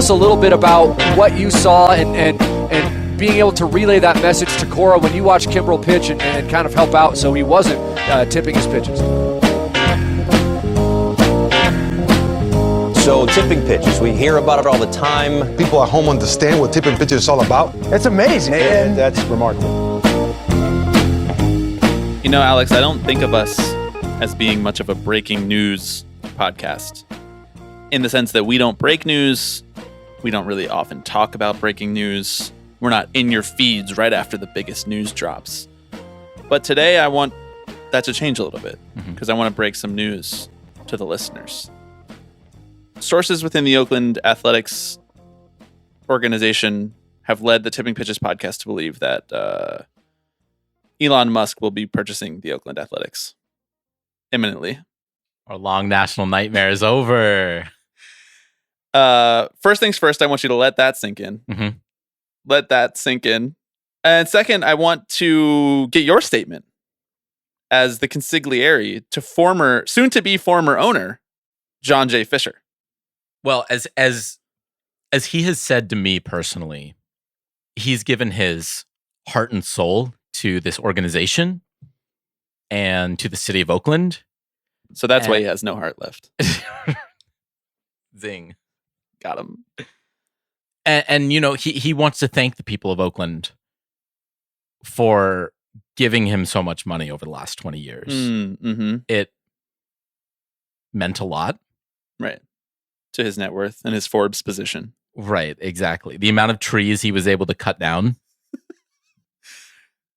us a little bit about what you saw and being able to relay that message to Cora when you watched Kimbrel pitch and kind of help out so he wasn't tipping his pitches. So tipping pitches, we hear about it all the time. People at home understand what tipping pitches is all about. It's amazing. And that's remarkable. You know, Alex, I don't think of us as being much of a breaking news podcast in the sense that we don't break news. We don't really often talk about breaking news. We're not in your feeds right after the biggest news drops. But today I want that to change a little bit because I want to break some news to the listeners. Sources within the Oakland Athletics organization have led the Tipping Pitches podcast to believe that Elon Musk will be purchasing the Oakland Athletics imminently. Our long national nightmare is over. First things first, I want you to let that sink in. Let that sink in. And second, I want to get your statement as the consigliere to soon-to-be former owner, John J. Fisher. Well, as he has said to me personally, he's given his heart and soul to this organization and to the city of Oakland. So that's why he has no heart left. Zing. Got him. And you know, he wants to thank the people of Oakland for giving him so much money over the last 20 years. It meant a lot. Right. To his net worth and his Forbes position. Right, exactly. The amount of trees he was able to cut down.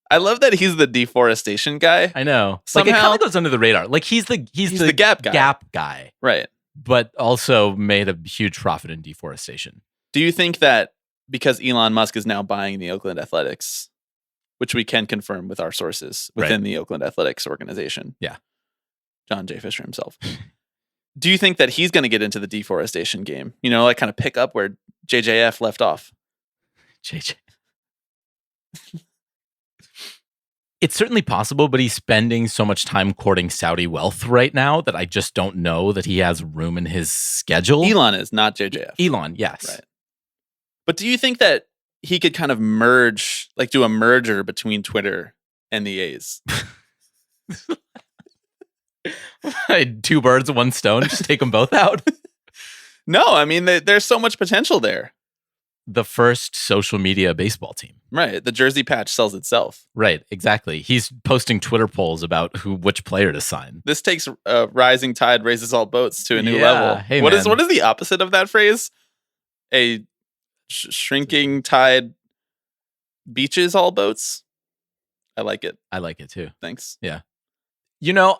I love that he's the deforestation guy. I know. Somehow, like it kind of goes under the radar. Like he's the gap guy. Gap guy. Right. But also made a huge profit in deforestation. Do you think that because Elon Musk is now buying the Oakland Athletics, which we can confirm with our sources within the Oakland Athletics organization? Yeah. John J. Fisher himself. Do you think that he's going to get into the deforestation game? You know, like kind of pick up where JJF left off. JJ. It's certainly possible, but he's spending so much time courting Saudi wealth right now that I just don't know that he has room in his schedule. Elon is, not JJF. Elon, yes. Right. But do you think that he could kind of merge, like do a merger between Twitter and the A's? Two birds, one stone. Just take them both out. No, I mean, there's so much potential there. The first social media baseball team. Right. The jersey patch sells itself. Right. Exactly. He's posting Twitter polls about which player to sign. This takes a rising tide raises all boats to a new level. Hey, what is the opposite of that phrase? A shrinking tide beaches all boats? I like it. I like it too. Thanks. Yeah. You know,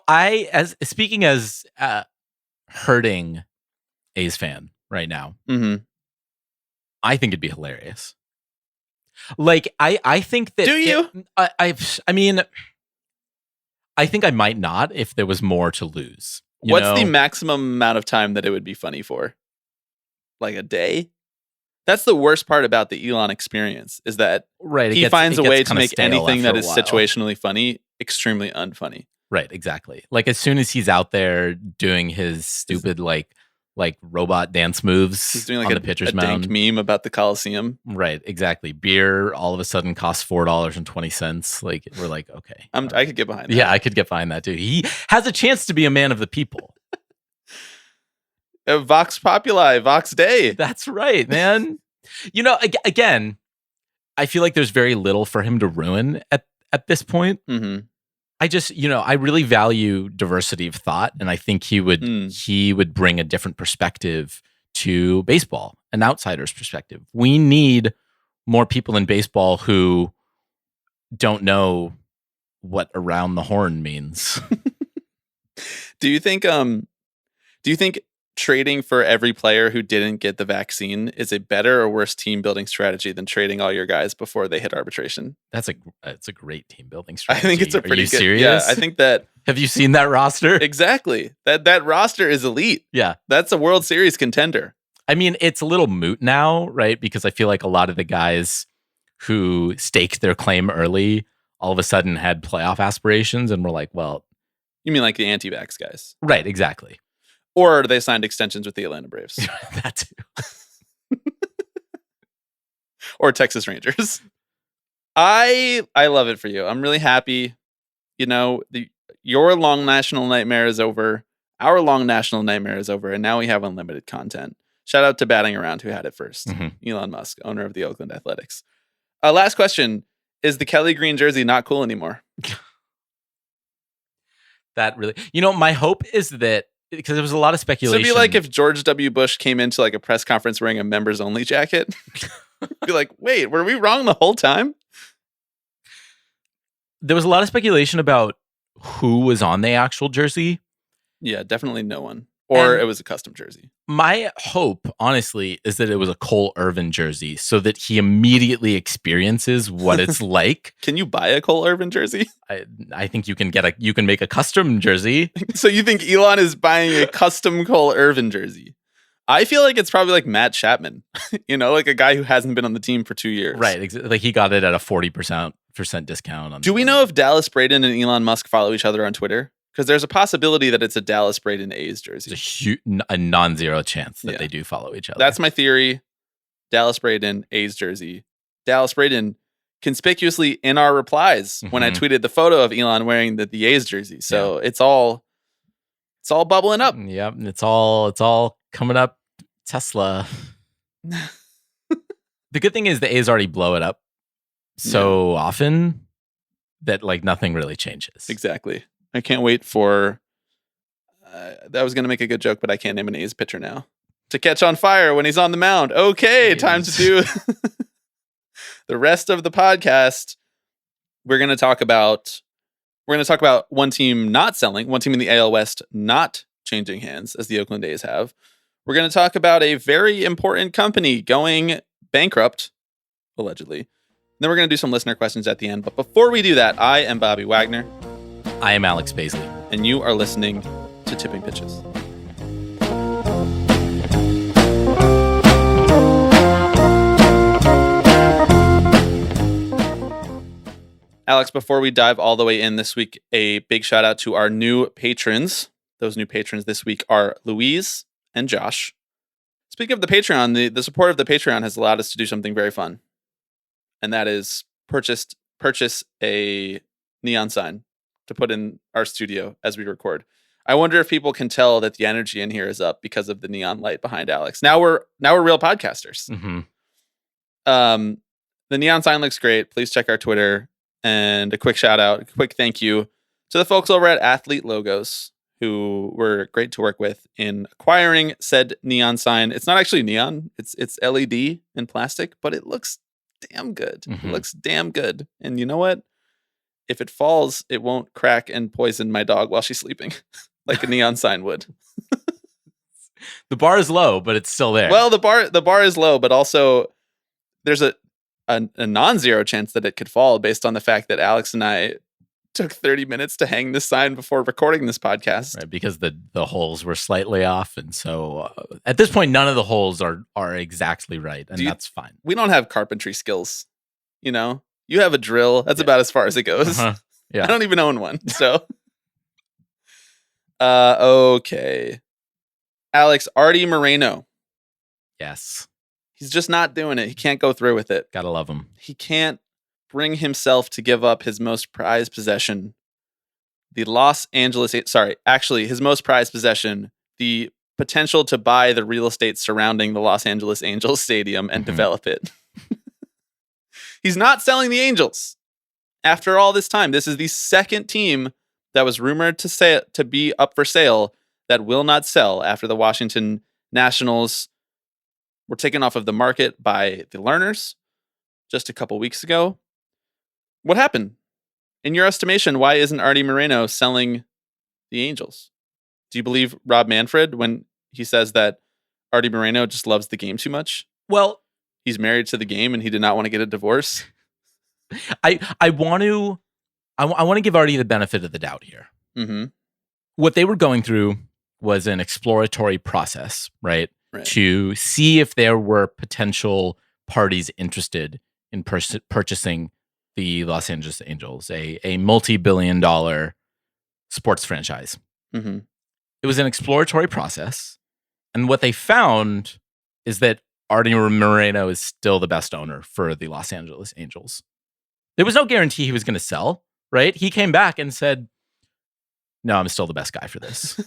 speaking as hurting A's fan right now, I think it'd be hilarious. Like, I think that... Do you? I mean, I think I might not if there was more to lose. What's the maximum amount of time that it would be funny for? Like a day? That's the worst part about the Elon experience, is that he finds a way to make anything that is situationally funny extremely unfunny. Right, exactly. Like as soon as he's out there doing his stupid like robot dance moves, he's doing like on the pitcher's mound. Dank meme about the Coliseum. Right, exactly. Beer all of a sudden costs $4.20. Like we're like, okay, I could get behind that. Yeah, I could get behind that too. He has a chance to be a man of the people. Vox Populi, Vox Day. That's right, man. You know, again, I feel like there's very little for him to ruin at this point. I just, I really value diversity of thought, and I think he would bring a different perspective to baseball, an outsider's perspective. We need more people in baseball who don't know what around the horn means. Do you think trading for every player who didn't get the vaccine is a better or worse team building strategy than trading all your guys before they hit arbitration? It's a great team building strategy. I think it's a pretty good. Serious? Yeah, I think that. Have you seen that roster? Exactly. That roster is elite. Yeah. That's a World Series contender. I mean, it's a little moot now, right? Because I feel like a lot of the guys who staked their claim early all of a sudden had playoff aspirations and were like, well. You mean like the anti-vax guys? Right, exactly. Or they signed extensions with the Atlanta Braves. That too. or Texas Rangers. I love it for you. I'm really happy. You know, your long national nightmare is over. Our long national nightmare is over, and now we have unlimited content. Shout out to Batting Around, who had it first. Elon Musk, owner of the Oakland Athletics. Last question. Is the Kelly Green jersey not cool anymore? That really... You know, my hope is that... Because there was a lot of speculation. So it'd be like if George W. Bush came into like a press conference wearing a members-only jacket. Be like, wait, were we wrong the whole time? There was a lot of speculation about who was on the actual jersey. Yeah, definitely no one. Or And it was a custom jersey. My hope, honestly, is that it was a Cole Irvin jersey so that he immediately experiences what it's like. Can you buy a Cole Irvin jersey? I think you can make a custom jersey. So you think Elon is buying a custom Cole Irvin jersey? I feel like it's probably like Matt Chapman, you know, like a guy who hasn't been on the team for 2 years. Right. Like he got it at a 40% discount. Do we know if Dallas Braden and Elon Musk follow each other on Twitter? Because there's a possibility that it's a Dallas Braden A's jersey. There's a non-zero chance that they do follow each other. That's my theory. Dallas Braden, A's jersey. Dallas Braden conspicuously in our replies when I tweeted the photo of Elon wearing the A's jersey. So it's all bubbling up. Yep, it's all coming up. Tesla. The good thing is the A's already blow it up so often that like nothing really changes. Exactly. I can't wait for... I was going to make a good joke, but I can't name an A's pitcher now. To catch on fire when he's on the mound. Okay, time to do the rest of the podcast. We're going to talk about one team not selling, one team in the AL West not changing hands, as the Oakland A's have. We're going to talk about a very important company going bankrupt, allegedly. Then we're going to do some listener questions at the end. But before we do that, I am Bobby Wagner. I am Alex Baisley. And you are listening to Tipping Pitches. Alex, before we dive all the way in this week, a big shout out to our new patrons. Those new patrons this week are Louise and Josh. Speaking of the Patreon, the support of the Patreon has allowed us to do something very fun. And that is purchase a neon sign to put in our studio as we record. I wonder if people can tell that the energy in here is up because of the neon light behind Alex. Now we're real podcasters. The neon sign looks great. Please check our Twitter. And a quick shout out, a quick thank you to the folks over at Athlete Logos, who were great to work with in acquiring said neon sign. It's not actually neon. It's LED and plastic, but it looks damn good. It looks damn good. And you know what? If it falls, it won't crack and poison my dog while she's sleeping like a neon sign would. The bar is low, but it's still there. Well, the bar is low, but also there's a non-zero chance that it could fall based on the fact that Alex and I took 30 minutes to hang this sign before recording this podcast. Right, because the holes were slightly off. And so at this point, none of the holes are exactly right. And that's fine. We don't have carpentry skills. You know, you have a drill. That's about as far as it goes. Yeah. I don't even own one. So, okay. Alex, Artie Moreno. Yes. He's just not doing it. He can't go through with it. Gotta love him. He can't bring himself to give up his most prized possession. His most prized possession, the potential to buy the real estate surrounding the Los Angeles Angels Stadium and develop it. He's not selling the Angels. After all this time, this is the second team that was rumored to be up for sale that will not sell after the Washington Nationals were taken off of the market by the Lerners just a couple weeks ago. What happened? In your estimation, why isn't Artie Moreno selling the Angels? Do you believe Rob Manfred when he says that Artie Moreno just loves the game too much? Well, he's married to the game and he did not want to get a divorce. I want to give Artie the benefit of the doubt here. What they were going through was an exploratory process, right? To see if there were potential parties interested in purchasing the Los Angeles Angels, a multi-billion-dollar sports franchise. It was an exploratory process. And what they found is that Artie Moreno is still the best owner for the Los Angeles Angels. There was no guarantee he was going to sell, right? He came back and said, no, I'm still the best guy for this.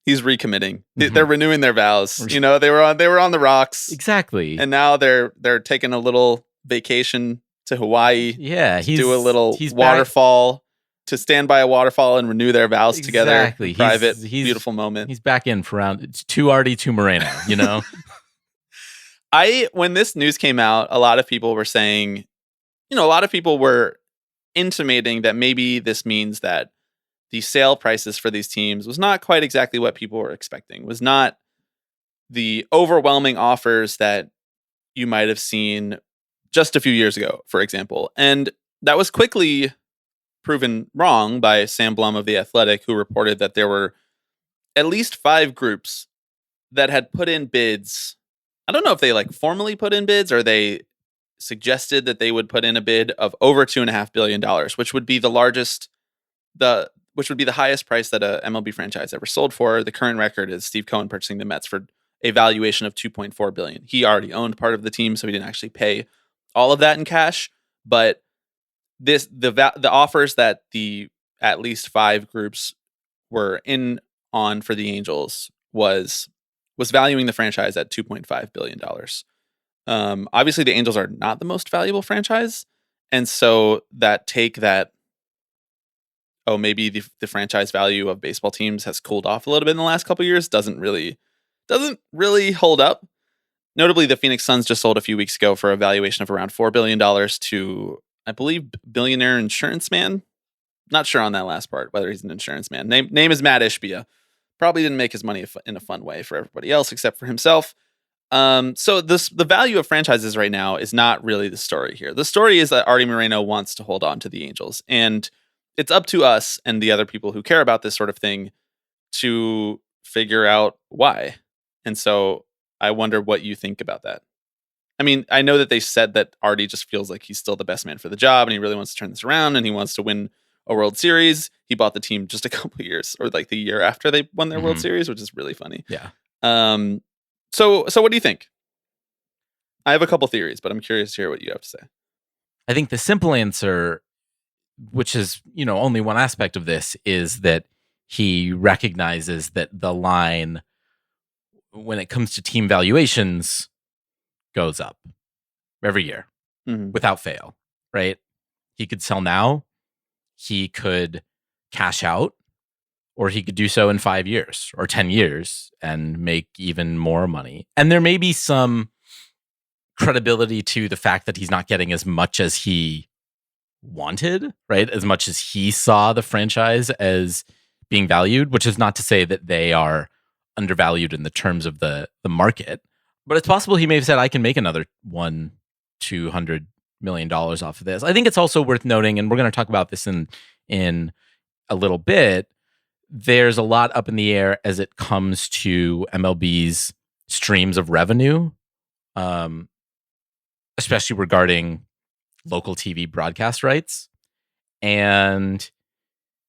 He's recommitting. They're renewing their vows. You know, they were on the rocks. Exactly. And now they're taking a little vacation to Hawaii. Yeah, to do a little waterfall, to stand by a waterfall and renew their vows together. Exactly. Private, beautiful moment. He's back in for round. It's two Artie, two Moreno, you know? When this news came out, a lot of people were saying, a lot of people were intimating that maybe this means that the sale prices for these teams was not quite exactly what people were expecting, was not the overwhelming offers that you might have seen just a few years ago, for example. And that was quickly proven wrong by Sam Blum of The Athletic, who reported that there were at least 5 groups that had put in bids. I don't know if they formally put in bids or they suggested that they would put in a bid of over $2.5 billion, which would be the highest price that a MLB franchise ever sold for. The current record is Steve Cohen purchasing the Mets for a valuation of $2.4 billion. He already owned part of the team, so he didn't actually pay all of that in cash. But the offers that the at least 5 groups were in on for the Angels was valuing the franchise at $2.5 billion. Obviously, the Angels are not the most valuable franchise, and so maybe the franchise value of baseball teams has cooled off a little bit in the last couple of years doesn't really hold up. Notably, the Phoenix Suns just sold a few weeks ago for a valuation of around $4 billion to, I believe, billionaire insurance man. Not sure on that last part, whether he's an insurance man. Name is Matt Ishbia. Probably didn't make his money in a fun way for everybody else except for himself. So the value of franchises right now is not really the story here. The story is that Artie Moreno wants to hold on to the Angels, and it's up to us and the other people who care about this sort of thing to figure out why. And so I wonder what you think about that. I mean, I know that they said that Artie just feels like he's still the best man for the job and he really wants to turn this around and he wants to win a World Series. He bought the team just a couple of years, or the year after they won their World Series, which is really funny. Yeah. So what do you think? I have a couple theories, but I'm curious to hear what you have to say. I think the simple answer, which is, only one aspect of this, is that he recognizes that the line when it comes to team valuations goes up every year without fail, right? He could sell now, he could cash out, or he could do so in 5 years or 10 years and make even more money. And there may be some credibility to the fact that he's not getting as much as he wanted, right? As much as he saw the franchise as being valued, which is not to say that they are undervalued in the terms of the market. But it's possible he may have said, I can make another $200 million off of this. I think it's also worth noting, and we're going to talk about this in a little bit, there's a lot up in the air as it comes to MLB's streams of revenue, especially regarding local TV broadcast rights. And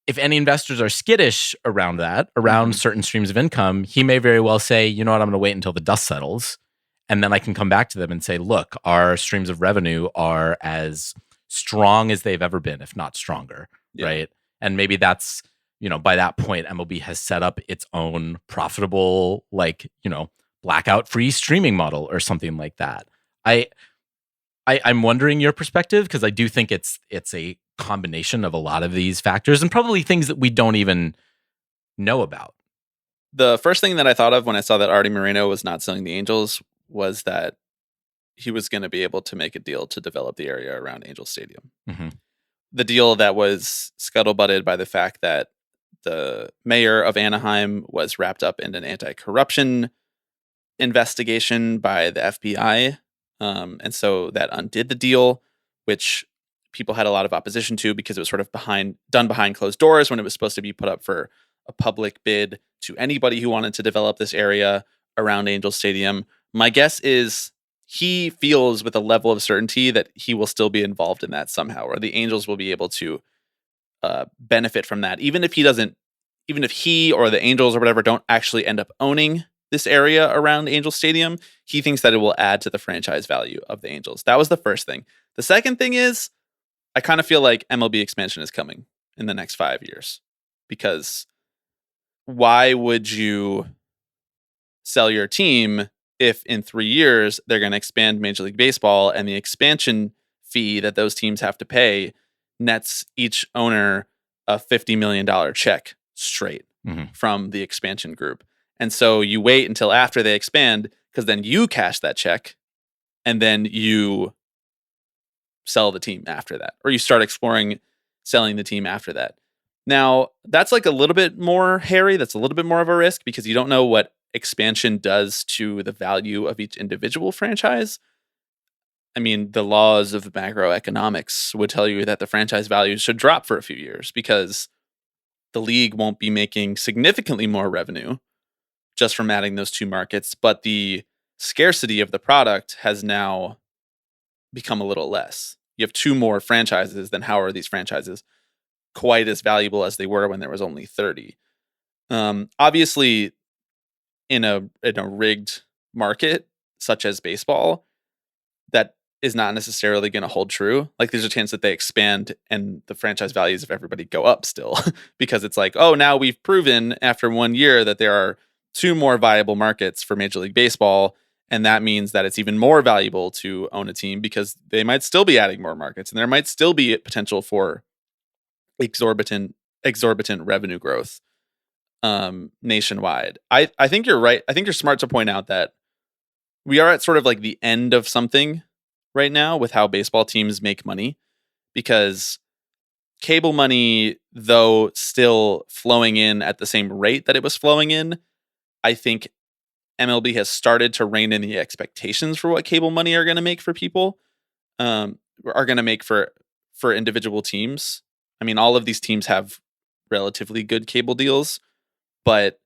if any investors are skittish around that, around certain streams of income, he may very well say, you know what, I'm going to wait until the dust settles. And then I can come back to them and say, look, our streams of revenue are as strong as they've ever been, if not stronger, right? And maybe that's, by that point, MLB has set up its own profitable, blackout-free streaming model or something like that. I'm wondering your perspective, because I do think it's a combination of a lot of these factors and probably things that we don't even know about. The first thing that I thought of when I saw that Artie Moreno was not selling the Angels was that he was going to be able to make a deal to develop the area around Angel Stadium. The deal that was scuttlebutted by the fact that the mayor of Anaheim was wrapped up in an anti-corruption investigation by the FBI. And so that undid the deal, which people had a lot of opposition to because it was sort of done behind closed doors when it was supposed to be put up for a public bid to anybody who wanted to develop this area around Angel Stadium. My guess is he feels with a level of certainty that he will still be involved in that somehow, or the Angels will be able to benefit from that, even if he or the Angels or whatever don't actually end up owning this area around Angel Stadium. He thinks that it will add to the franchise value of the Angels. That was the first thing. The second thing is, I kind of feel like MLB expansion is coming in the next 5 years, because why would you sell your team if in 3 years they're going to expand Major League Baseball and the expansion fee that those teams have to pay nets each owner a $50 million check straight from the expansion group? And so you wait until after they expand, because then you cash that check and then you sell the team after that, or you start exploring selling the team after that. Now, that's like a little bit more hairy. That's a little bit more of a risk, because you don't know what expansion does to the value of each individual franchise. I mean, the laws of macroeconomics would tell you that the franchise values should drop for a few years, because the league won't be making significantly more revenue just from adding those two markets, but the scarcity of the product has now become a little less. You have two more franchises, then how are these franchises quite as valuable as they were when there was only 30? Obviously, in a rigged market such as baseball, that is not necessarily going to hold true. Like, there's a chance that they expand and the franchise values of everybody go up still, because it's like, oh, now we've proven after 1 year that there are two more viable markets for Major League Baseball, and that means that it's even more valuable to own a team, because they might still be adding more markets and there might still be potential for exorbitant revenue growth nationwide. I think you're right. I think you're smart to point out that we are at sort of like the end of something right now with how baseball teams make money, because cable money, though still flowing in at the same rate that it was flowing in, I think MLB has started to rein in the expectations for what cable money are going to make for people, are going to make for individual teams. I mean, all of these teams have relatively good cable deals, but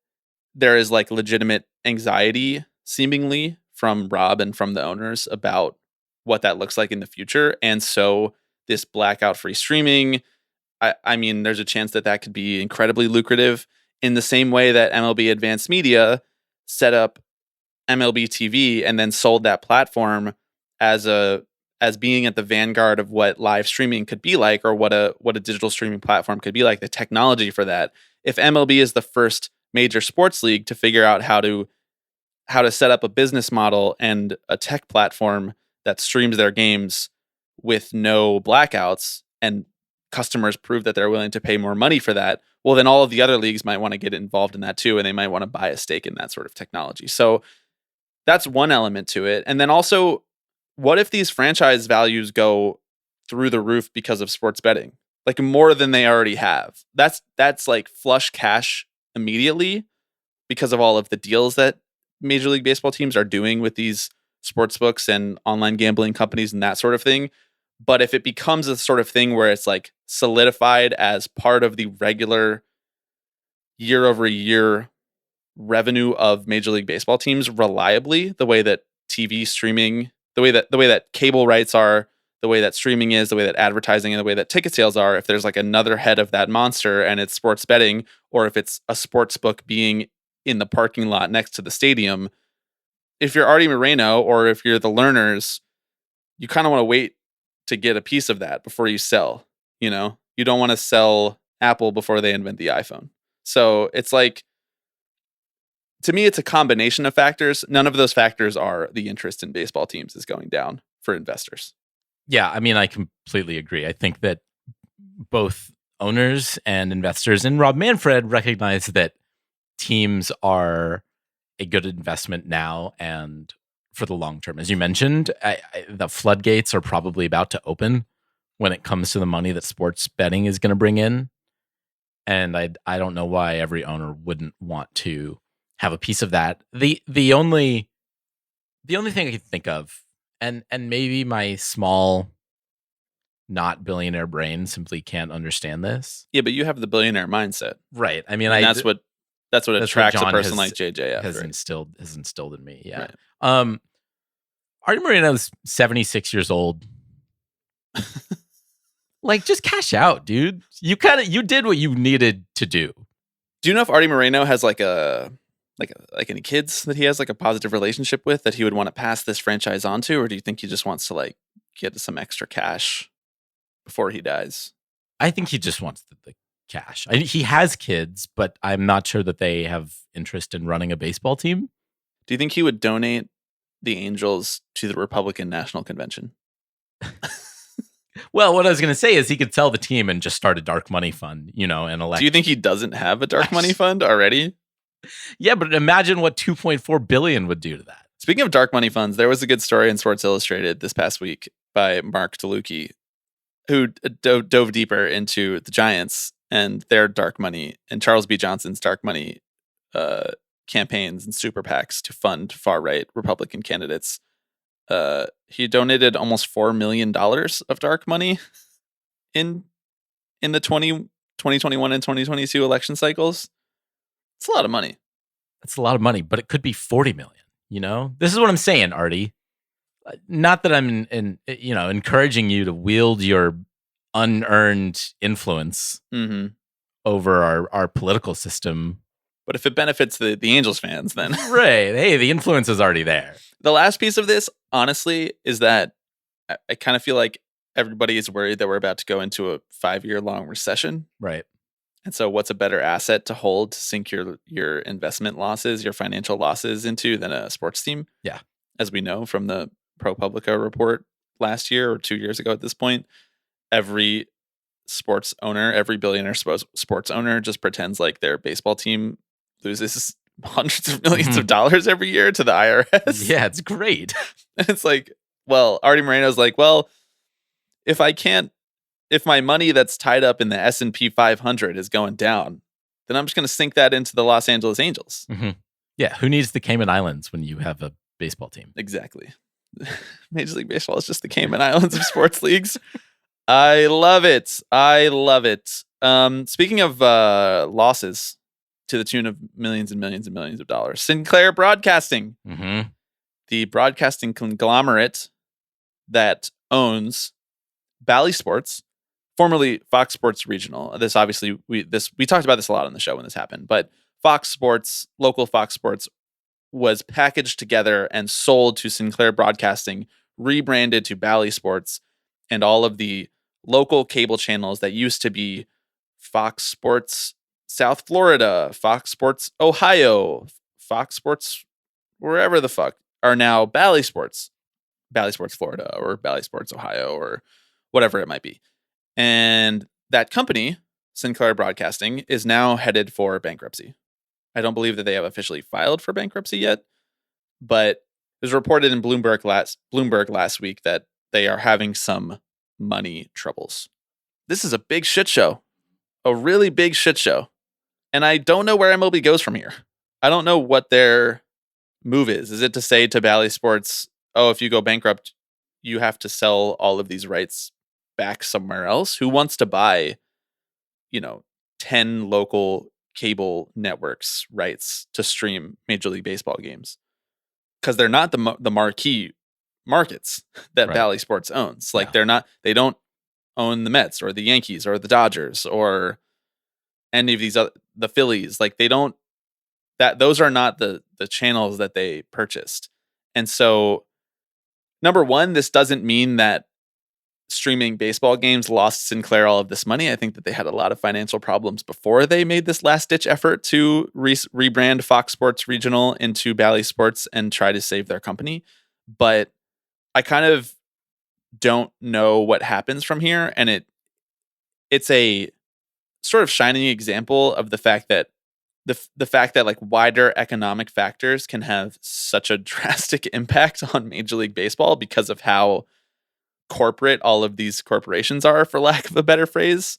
there is like legitimate anxiety, seemingly, from Rob and from the owners about what that looks like in the future. And so this blackout free streaming, I mean, there's a chance that that could be incredibly lucrative, in the same way that MLB Advanced Media set up MLB TV and then sold that platform as being at the vanguard of what live streaming could be like, or what a digital streaming platform could be like, the technology for that. If MLB is the first major sports league to figure out how to set up a business model and a tech platform that streams their games with no blackouts, and customers prove that they're willing to pay more money for that, well, then all of the other leagues might want to get involved in that too, and they might want to buy a stake in that sort of technology. So that's one element to it. And then also, what if these franchise values go through the roof because of sports betting? Like, more than they already have. That's like flush cash immediately, because of all of the deals that Major League Baseball teams are doing with these sports books and online gambling companies and that sort of thing. But if it becomes a sort of thing where it's like solidified as part of the regular year over year revenue of Major League Baseball teams reliably, the way that TV streaming, the way that cable rights are, the way that streaming is, the way that advertising and the way that ticket sales are, if there's like another head of that monster and it's sports betting, or if it's a sports book being in the parking lot next to the stadium, if you're Artie Moreno or if you're the Lerners, you kind of want to wait to get a piece of that before you sell. You know, you don't want to sell Apple before they invent the iPhone. So it's like, to me, it's a combination of factors. None of those factors are the interest in baseball teams is going down for investors. Yeah, I mean, I completely agree. I think that both owners and investors and Rob Manfred recognize that teams are a good investment now and for the long term. As you mentioned, the floodgates are probably about to open when it comes to the money that sports betting is going to bring in. And I don't know why every owner wouldn't want to have a piece of that. The only thing I can think of, and maybe my small, not billionaire brain simply can't understand this. Yeah, but you have the billionaire mindset, right? I mean, and that's what attracts a person like JJF. Has right? instilled in me. Yeah. Right. Artie Moreno's 76 years old. Like, just cash out, dude. You did what you needed to do. Do you know if Artie Moreno has like a like any kids that he has like a positive relationship with that he would want to pass this franchise on to, or do you think he just wants to like get some extra cash before he dies? I think he just wants the cash. He has kids, but I'm not sure that they have interest in running a baseball team. Do you think he would donate the Angels to the Republican National Convention? Well, what I was going to say is he could sell the team and just start a dark money fund, and elect. Do you think he doesn't have a dark money fund already? Yeah, but imagine what 2.4 billion would do to that. Speaking of dark money funds, there was a good story in Sports Illustrated this past week by Mark DeLucchi, who dove deeper into the Giants and their dark money and Charles B. Johnson's dark money campaigns and super PACs to fund far-right Republican candidates. He donated almost $4 million of dark money in the 2021 and 2022 election cycles. It's a lot of money. It's a lot of money, but it could be 40 million. This is what I'm saying, Artie. Not that I'm encouraging you to wield your unearned influence over our political system. But if it benefits the Angels fans, then right. Hey, the influence is already there. The last piece of this, honestly, is that I kind of feel like everybody is worried that we're about to go into a 5-year long recession. Right. And so what's a better asset to hold to sink your investment losses, your financial losses into than a sports team? Yeah. As we know from the ProPublica report last year or 2 years ago at this point, every sports owner, every billionaire sports owner just pretends like their baseball team loses hundreds of millions of dollars every year to the IRS. Yeah, it's great. And it's like, well, Artie Moreno's like, well, if my money that's tied up in the S&P 500 is going down, then I'm just going to sink that into the Los Angeles Angels. Mm-hmm. Yeah, who needs the Cayman Islands when you have a baseball team? Exactly. Major League Baseball is just the Cayman Islands of sports leagues. I love it. Speaking of losses to the tune of millions and millions and millions of dollars, Sinclair Broadcasting, the broadcasting conglomerate that owns Bally Sports, formerly Fox Sports Regional. This obviously we talked about this a lot on the show when this happened, but Fox Sports, local Fox Sports, was packaged together and sold to Sinclair Broadcasting, rebranded to Bally Sports, and all of the local cable channels that used to be Fox Sports South Florida, Fox Sports Ohio, Fox Sports wherever the fuck are now Bally Sports Florida or Bally Sports Ohio or whatever it might be. And that company, Sinclair Broadcasting, is now headed for bankruptcy. I don't believe that they have officially filed for bankruptcy yet, but it was reported in Bloomberg last week that they are having some money troubles. This is a big shit show, a really big shit show. And I don't know where MLB goes from here. I don't know what their move is. Is it to say to Bally Sports, oh, if you go bankrupt, you have to sell all of these rights back somewhere else? Who wants to buy, 10 local cable networks rights to stream Major League Baseball games? Because they're not the marquee markets that Right. Bally Sports owns. Like Yeah. they don't own the Mets or the Yankees or the Dodgers or any of these other, the Phillies. Like those are not the channels that they purchased. And so, number one, this doesn't mean that streaming baseball games lost Sinclair all of this money. I think that they had a lot of financial problems before they made this last-ditch effort to rebrand Fox Sports Regional into Bally Sports and try to save their company. But I kind of don't know what happens from here, and it's a sort of shining example of the fact that the fact that like wider economic factors can have such a drastic impact on Major League Baseball because of how corporate all of these corporations are, for lack of a better phrase.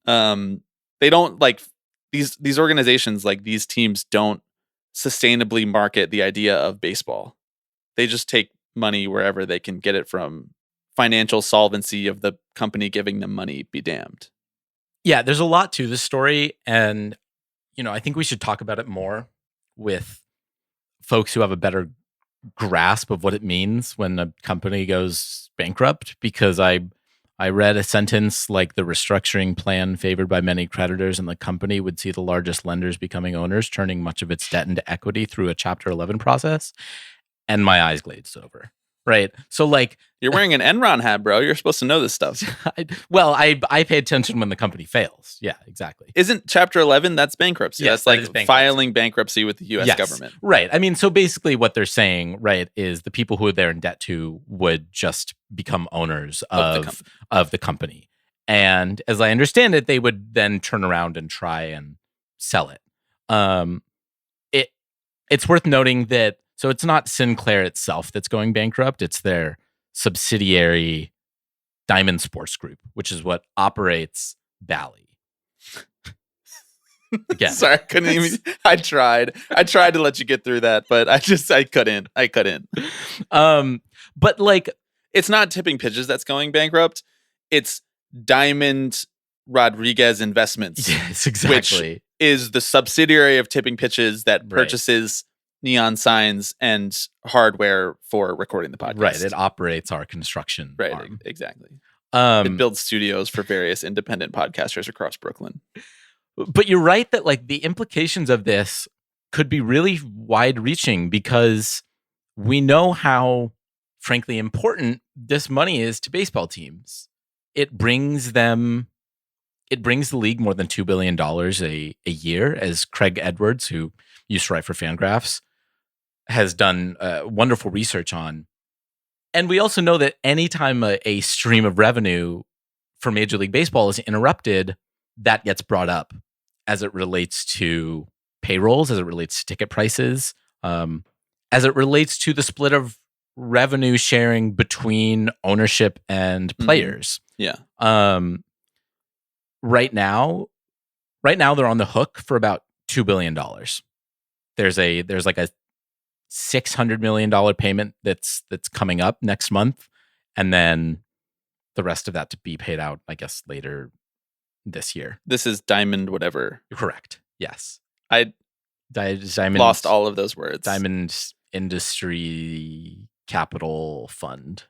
They don't like these organizations, like these teams don't sustainably market the idea of baseball. They just take money wherever they can get it from. Financial solvency of the company giving them money be damned. Yeah, there's a lot to this story, and I think we should talk about it more with folks who have a better grasp of what it means when a company goes bankrupt, because I I read a sentence like the restructuring plan favored by many creditors in the company would see the largest lenders becoming owners, turning much of its debt into equity through a Chapter 11 process. And my eyes glazed over. Right. So like you're wearing an Enron hat, bro. You're supposed to know this stuff. I pay attention when the company fails. Yeah, exactly. Isn't Chapter 11? That's bankruptcy. Yes, that's like bankruptcy. filing bankruptcy with the U.S. government. Right. I mean, so basically what they're saying, right, is the people who they're in debt to would just become owners of the company. And as I understand it, they would then turn around and try and sell it. It's worth noting that, so it's not Sinclair itself that's going bankrupt. It's their subsidiary Diamond Sports Group, which is what operates Bally. Again. Sorry, I couldn't even. I tried to let you get through that, but I couldn't. But like, it's not Tipping Pitches that's going bankrupt. It's Diamond Rodriguez Investments. Yes, exactly. Which is the subsidiary of Tipping Pitches that purchases neon signs and hardware for recording the podcast. Right. It operates our construction arm. Exactly. It builds studios for various independent podcasters across Brooklyn. But you're right that like the implications of this could be really wide reaching, because we know how frankly important this money is to baseball teams. It brings the league more than $2 billion a year, as Craig Edwards, who used to write for Fangraphs, has done wonderful research on. And we also know that anytime a stream of revenue for Major League Baseball is interrupted, that gets brought up as it relates to payrolls, as it relates to ticket prices, as it relates to the split of revenue sharing between ownership and players. Yeah. Right now they're on the hook for about $2 billion. There's like a $600 million payment that's coming up next month, and then the rest of that to be paid out, I guess, later this year. This is Diamond whatever. Correct. Yes. Diamond lost all of those words. Diamond Industry Capital Fund.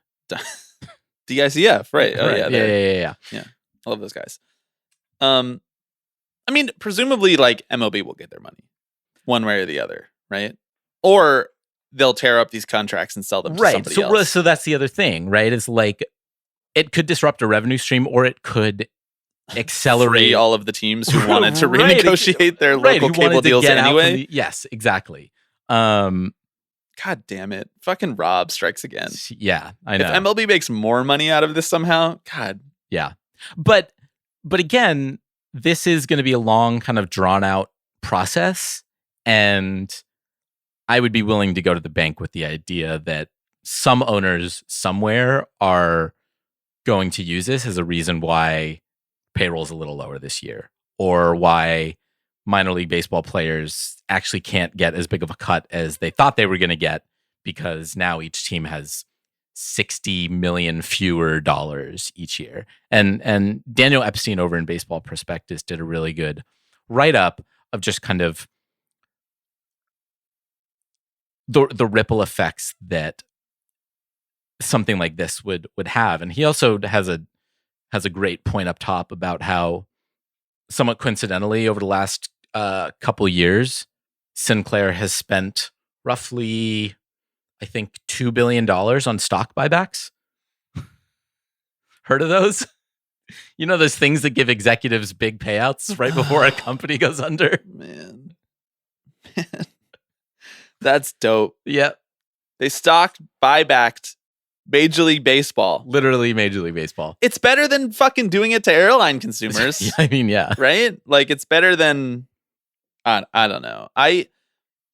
DICF, right? Oh yeah. Yeah. I love those guys. I mean, presumably, like MLB will get their money, one way or the other, right? Or they'll tear up these contracts and sell them to somebody else. So that's the other thing, right? Is like it could disrupt a revenue stream, or it could accelerate free all of the teams who wanted to renegotiate their local cable deals anyway. Yes, exactly. God damn it. Fucking Rob strikes again. Yeah, I know. If MLB makes more money out of this somehow, God. Yeah. But again, this is going to be a long, kind of drawn out process. And I would be willing to go to the bank with the idea that some owners somewhere are going to use this as a reason why payroll's a little lower this year, or why minor league baseball players actually can't get as big of a cut as they thought they were going to get, because now each team has $60 million fewer dollars each year. And Daniel Epstein over in Baseball Prospectus did a really good write-up of just kind of the ripple effects that something like this would have. And he also has a great point up top about how, somewhat coincidentally, over the last couple years, Sinclair has spent roughly, I think, $2 billion on stock buybacks. Heard of those? You know, those things that give executives big payouts right before a company goes under? Man. That's dope. Yep. They stocked, buybacked Major League Baseball. Literally Major League Baseball. It's better than fucking doing it to airline consumers. Yeah, I mean, yeah. Right? Like, it's better than... I don't know. I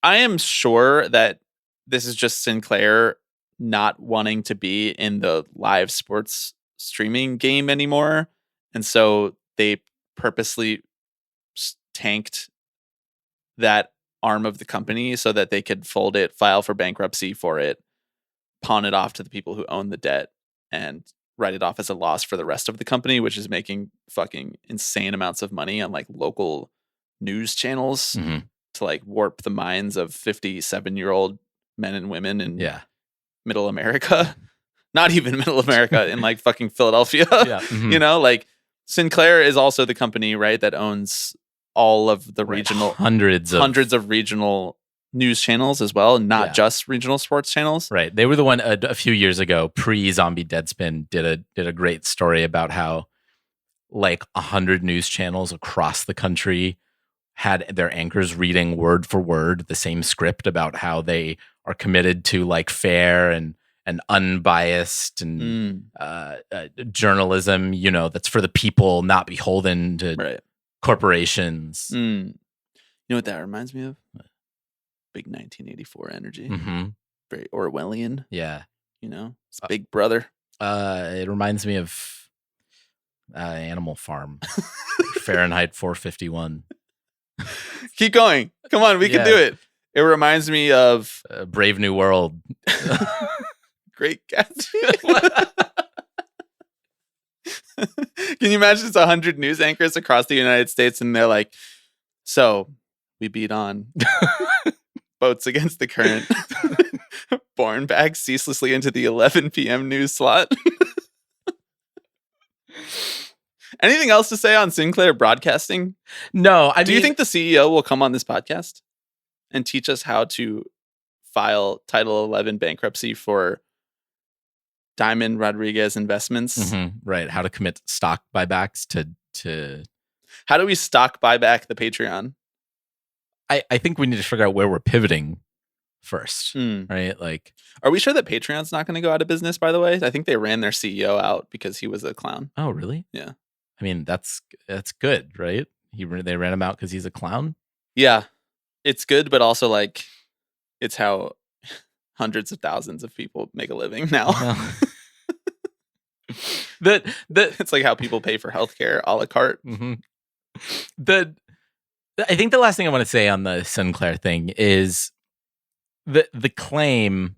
am sure that this is just Sinclair not wanting to be in the live sports streaming game anymore. And so they purposely tanked that arm of the company so that they could fold it, file for bankruptcy for it, pawn it off to the people who own the debt, and write it off as a loss for the rest of the company, which is making fucking insane amounts of money on like local news channels to like warp the minds of 57-year-old men and women in middle America. not even middle America, in like fucking Philadelphia. Yeah. Mhm. You know, like Sinclair is also the company, right, that owns all of the Right. regional hundreds of regional news channels as well, and not Yeah. just regional sports channels. Right. They were the one a few years ago, pre-Zombie Deadspin, did a great story about how like 100 news channels across the country had their anchors reading word for word the same script about how they are committed to like fair and unbiased and journalism, you know, that's for the people, not beholden to Right. corporations. You know what that reminds me of? Big 1984 energy. Mm-hmm. Very Orwellian. Yeah. You know, it's Big Brother. It reminds me of Animal Farm, Fahrenheit 451. Keep going. Come on, we can do it. It reminds me of Brave New World. Great Gatsby. Can you imagine it's 100 news anchors across the United States and they're like, so we beat on boats against the current, borne back ceaselessly into the 11 p.m. news slot. Anything else to say on Sinclair Broadcasting? No, Do you think the CEO will come on this podcast and teach us how to file Title 11 bankruptcy for Diamond Rodriguez Investments? Right. How to commit stock buybacks to How do we stock buyback the Patreon? I think we need to figure out where we're pivoting first. Right? Like, are we sure that Patreon's not going to go out of business, by the way? I think they ran their CEO out because he was a clown. oh, really? Yeah. I mean, that's good, right? They ran him out because he's a clown. Yeah. It's good, but also like it's how hundreds of thousands of people make a living now. It's like how people pay for healthcare a la carte. I think the last thing I want to say on the Sinclair thing is the claim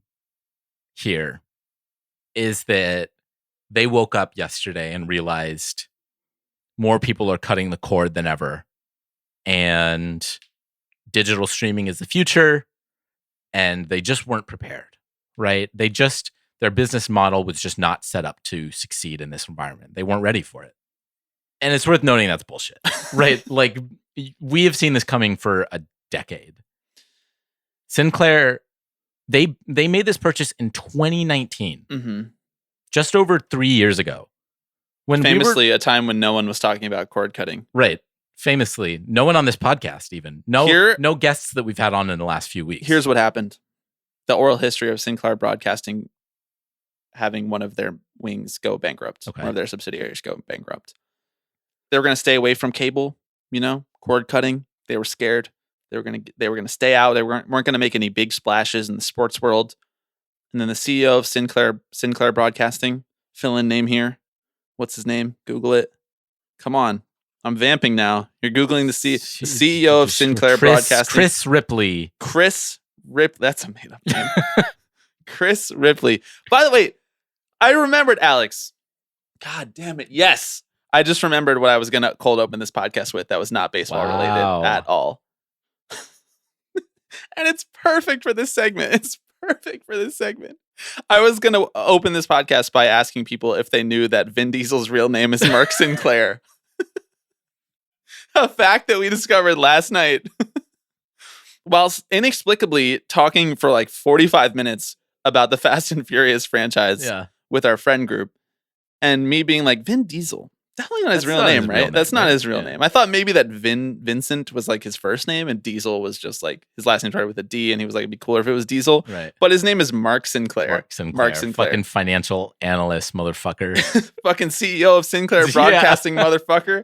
here is that they woke up yesterday and realized more people are cutting the cord than ever, and digital streaming is the future, and they just weren't prepared, right? Their business model was just not set up to succeed in this environment. They weren't ready for it. And it's worth noting that's bullshit, right? Like, we have seen this coming for a decade. Sinclair, they made this purchase in 2019, just over 3 years ago. When famously, a time when no one was talking about cord cutting. Right. Famously, no one on this podcast even. No guests that we've had on in the last few weeks. Here's what happened. The oral history of Sinclair Broadcasting having one of their wings go bankrupt. Okay. One of their subsidiaries go bankrupt. They were going to stay away from cable, you know, cord cutting. They were scared. They were going to stay out. They weren't going to make any big splashes in the sports world. And then the CEO of Sinclair Broadcasting, fill in name here. What's his name? Google it. Come on. I'm vamping now. You're Googling the CEO of Sinclair Broadcasting. Chris Ripley. That's a made up name. Chris Ripley. By the way, I remembered, Alex. God damn it. Yes. I just remembered what I was going to cold open this podcast with that was not baseball related at all. And it's perfect for this segment. I was going to open this podcast by asking people if they knew that Vin Diesel's real name is Mark Sinclair. A fact that we discovered last night. Whilst inexplicably talking for like 45 minutes about the Fast and Furious franchise with our friend group. And me being like, Vin Diesel. Definitely not his real name, right? That's not his real name. I thought maybe that Vincent was like his first name and Diesel was just like his last name started with a D and he was like, it'd be cooler if it was Diesel. Right. But his name is Mark Sinclair. Mark Sinclair. Fucking financial analyst, motherfucker. Fucking CEO of Sinclair Broadcasting, motherfucker.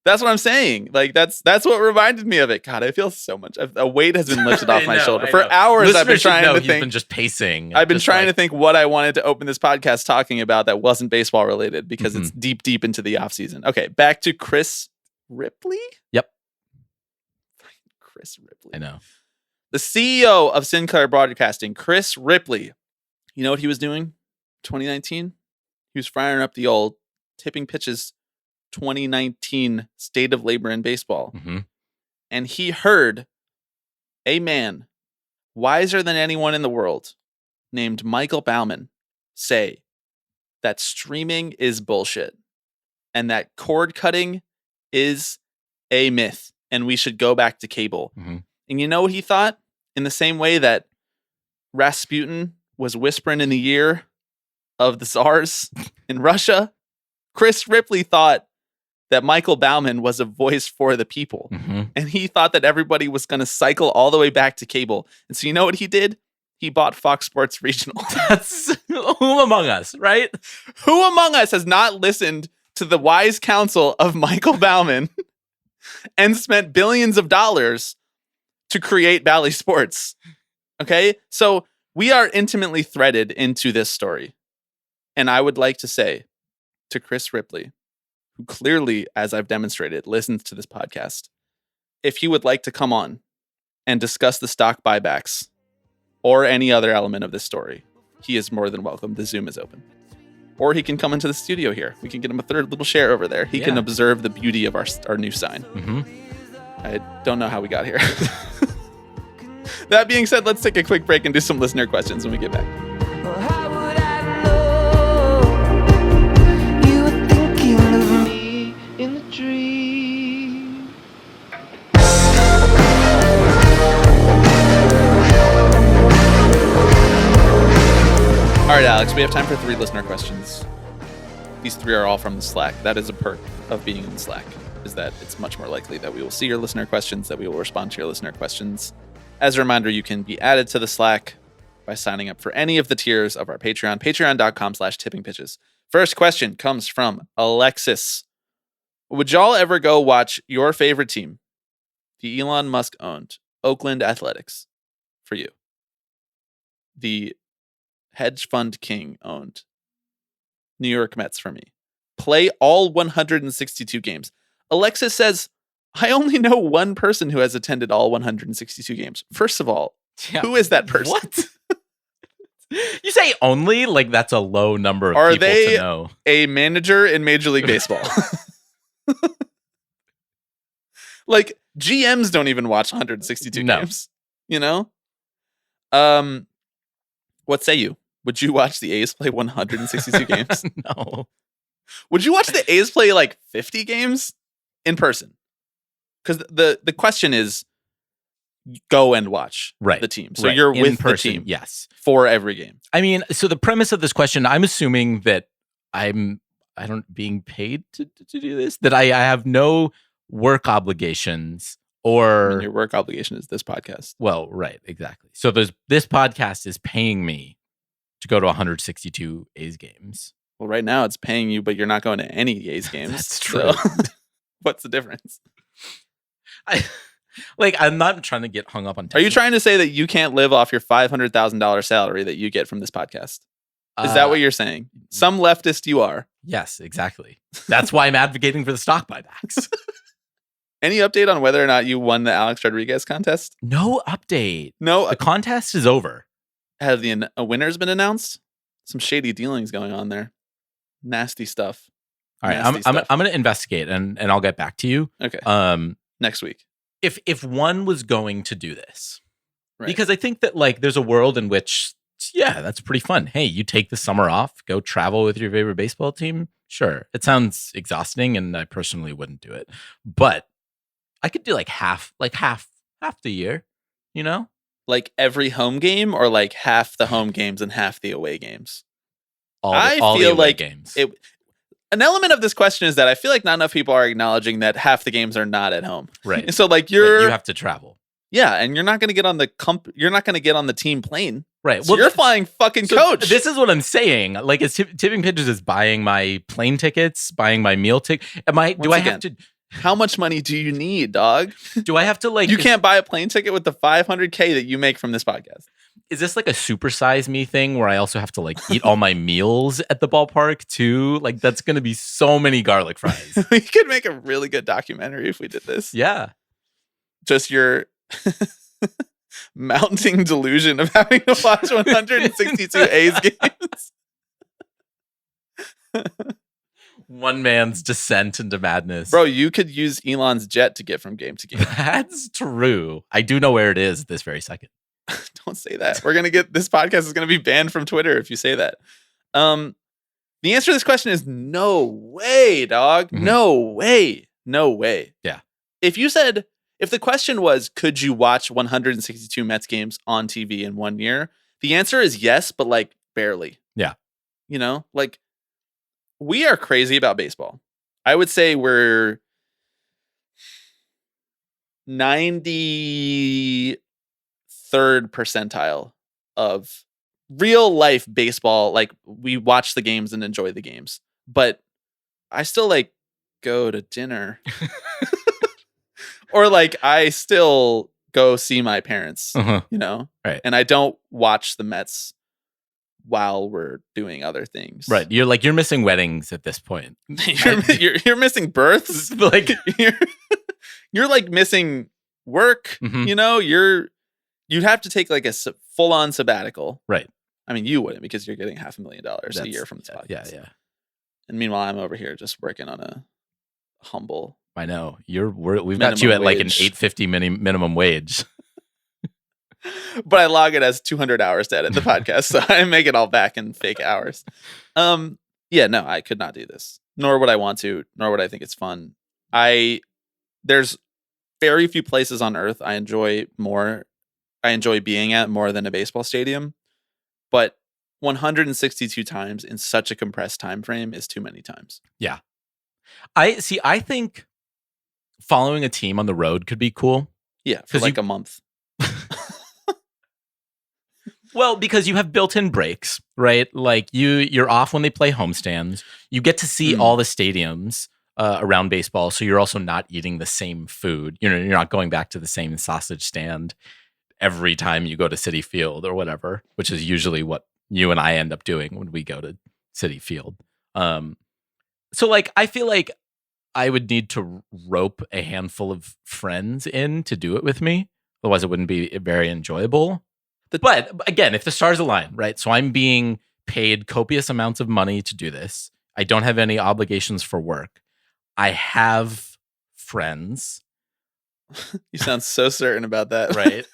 That's what I'm saying. Like that's what reminded me of it. God, I feel so much. A weight has been lifted off my shoulder. For hours, I've been trying to think. He's been just pacing. I've been trying to think what I wanted to open this podcast talking about that wasn't baseball related because it's deep into the off season. Okay, back to Chris Ripley. Yep. Chris Ripley. I know. The CEO of Sinclair Broadcasting, Chris Ripley. You know what he was doing? 2019. He was firing up the old tipping pitches 2019 State of Labor in Baseball. And he heard a man wiser than anyone in the world named Michael Bauman say that streaming is bullshit and that cord cutting is a myth and we should go back to cable. Mm-hmm. And you know what he thought? In the same way that Rasputin was whispering in the ear of the Tsars in Russia, Chris Ripley thought that Michael Bauman was a voice for the people. Mm-hmm. And he thought that everybody was going to cycle all the way back to cable. And so you know what he did? He bought Fox Sports Regional. That's who among us, right? Who among us has not listened to the wise counsel of Michael Bauman and spent billions of dollars to create Bally Sports? Okay? So we are intimately threaded into this story. And I would like to say to Chris Ripley, who clearly, as I've demonstrated, listens to this podcast, if he would like to come on and discuss the stock buybacks or any other element of this story, he is more than welcome. The Zoom is open. Or he can come into the studio here. We can get him a third little share over there. He can observe the beauty of our new sign. Mm-hmm. I don't know how we got here. That being said, let's take a quick break and do some listener questions when we get back. How would I know you were thinking of me in the dream? All right, Alex, we have time for 3 listener questions. These 3 are all from the Slack. That is a perk of being in the Slack, is that it's much more likely that we will see your listener questions, that we will respond to your listener questions. As a reminder, you can be added to the Slack by signing up for any of the tiers of our Patreon, patreon.com/tippingpitches. First question comes from Alexis. Would y'all ever go watch your favorite team, the Elon Musk owned Oakland Athletics, for you? The hedge fund king owned New York Mets for me play all 162 games. Alexis says, I only know one person who has attended all 162 games. First of all, who is that person? What? You say only? Like that's a low number of Are people they to know. A manager in Major League Baseball? Like GMs don't even watch 162 No. games. You know? What say you? Would you watch the A's play 162 games? No. Would you watch the A's play like 50 games in person? Because the question is, go and watch the team. So you're in with person, the team, yes, for every game. I mean, so the premise of this question, I'm assuming that I don't being paid to do this, that I have no work obligations or I mean, your work obligation is this podcast. Well, right, exactly. So this podcast is paying me to go to 162 A's games. Well, right now it's paying you, but you're not going to any A's games. That's true. So what's the difference? I'm not trying to get hung up on. Are you trying to say that you can't live off your $500,000 salary that you get from this podcast? Is that what you're saying? Some leftist you are. Yes, exactly. That's why I'm advocating for the stock buybacks. Any update on whether or not you won the Alex Rodriguez contest? No update. No. The contest is over. Have a winner's been announced? Some shady dealings going on there. Nasty stuff. All right, I'm going to investigate and I'll get back to you. Okay. Next week. If one was going to do this, right. Because I think that there's a world in which, yeah, that's pretty fun. Hey, you take the summer off, go travel with your favorite baseball team. Sure. It sounds exhausting and I personally wouldn't do it, but I could do half the year, you know? Like every home game or like half the home games and half the away games? All I feel the away like games. An element of this question is that I feel like not enough people are acknowledging that half the games are not at home. Right. So you have to travel. Yeah, and you're not going to get on you're not going to get on the team plane. Right. So you're flying fucking coach. This is what I'm saying. As Tipping Pitches is buying my plane tickets, buying my meal ticket. Have to? How much money do you need, dog? Do I have to You can't buy a plane ticket with the $500K that you make from this podcast. Is this a supersize me thing where I also have to eat all my meals at the ballpark too? That's going to be so many garlic fries. We could make a really good documentary if we did this. Yeah. Just your mounting delusion of having to watch 162 A's games. One man's descent into madness. Bro, you could use Elon's jet to get from game to game. That's true. I do know where it is this very second. Don't say that. We're going to get this podcast is going to be banned from Twitter if you say that. The answer to this question is no way, dog. Mhm. No way. No way. Yeah. If the question was, could you watch 162 Mets games on TV in 1 year? The answer is yes, but like barely. Yeah. You know, like we are crazy about baseball. I would say we're 93rd percentile of real life baseball. Like we watch the games and enjoy the games, but I still like go to dinner or like I still go see my parents, you know, Right. And I don't watch the Mets while we're doing other things. Right. You're missing weddings at this point. you're missing births. Like you're like missing work. Mhm. You know, you'd have to take like a full on sabbatical. Right. I mean, you wouldn't because you're getting $500,000 a year from this podcast. Yeah. And meanwhile, I'm over here just working on a humble. I know. We've got you Minimum at like an wage. $8.50 minimum wage. But I log it as 200 hours to edit the podcast, so I make it all back in fake hours. Yeah, no, I could not do this. Nor would I want to, nor would I think it's fun. There's very few places on earth I enjoy being at more than a baseball stadium. But 162 times in such a compressed time frame is too many times. Yeah. I think following a team on the road could be cool. Yeah, for like a month. Well, because you have built-in breaks, right? Like you're off when they play homestands. You get to see all the stadiums around baseball, so you're also not eating the same food. You're not going back to the same sausage stand every time you go to Citi Field or whatever, which is usually what you and I end up doing when we go to Citi Field. So like I feel like I would need to rope a handful of friends in to do it with me. Otherwise, it wouldn't be very enjoyable. But again, if the stars align, right? So I'm being paid copious amounts of money to do this. I don't have any obligations for work. I have friends. You sound so certain about that. Right.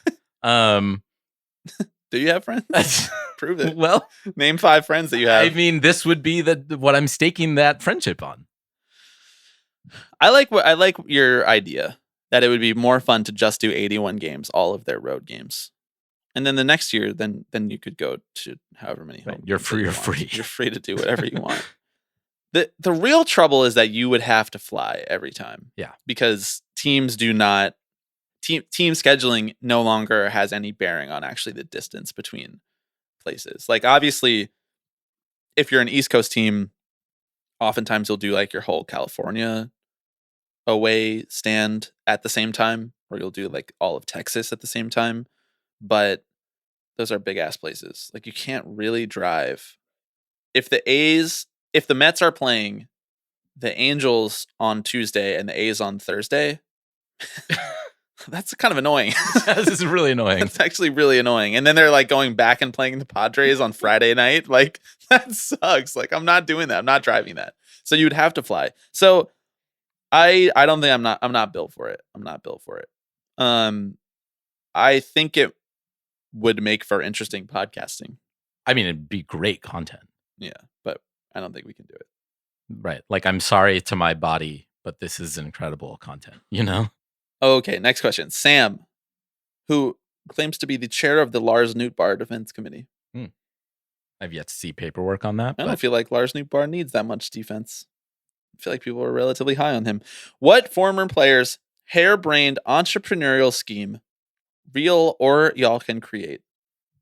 Do you have friends? Prove it. Well, name 5 friends that you have. I mean, this would be what I'm staking that friendship on. I like your idea that it would be more fun to just do 81 games, all of their road games. And then the next year, then you could go to however many home. Right. You're free. You're free to do whatever you want. The real trouble is that you would have to fly every time. Yeah. Because teams do not team scheduling no longer has any bearing on actually the distance between places. Like obviously, if you're an East Coast team, oftentimes you'll do like your whole California away stand at the same time, or you'll do like all of Texas at the same time. But those are big ass places. Like you can't really drive. If the Mets are playing the Angels on Tuesday and the A's on Thursday, that's kind of annoying. This is really annoying. It's actually really annoying. And then they're like going back and playing the Padres on Friday night. Like that sucks. Like I'm not doing that. I'm not driving that. So you'd have to fly. So I don't think I'm not built for it. I'm not built for it. I think it would make for interesting podcasting. I mean, it'd be great content. Yeah, but I don't think we can do it. Right. Like, I'm sorry to my body, but this is incredible content, you know? Okay, next question. Sam, who claims to be the chair of the Lars Nootbaar Defense Committee. I've yet to see paperwork on that. I don't feel like Lars Nootbaar needs that much defense. I feel like people are relatively high on him. What former player's harebrained entrepreneurial scheme, real or y'all can create,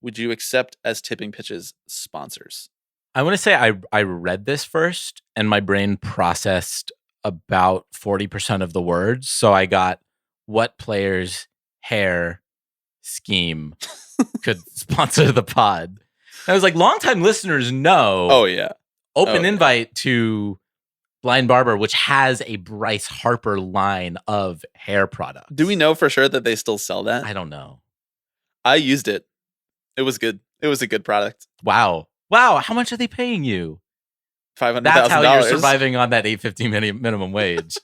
would you accept as Tipping Pitch's sponsors? I want to say I read this first and my brain processed about 40% of the words. So I got what player's hair scheme could sponsor the pod. And I was like, longtime listeners know. Oh, yeah. Open invite to Blind Barber, which has a Bryce Harper line of hair products. Do we know for sure that they still sell that? I don't know. I used it. It was good. It was a good product. Wow. How much are they paying you? $500,000. That's how you're surviving on that $8.50 minimum wage.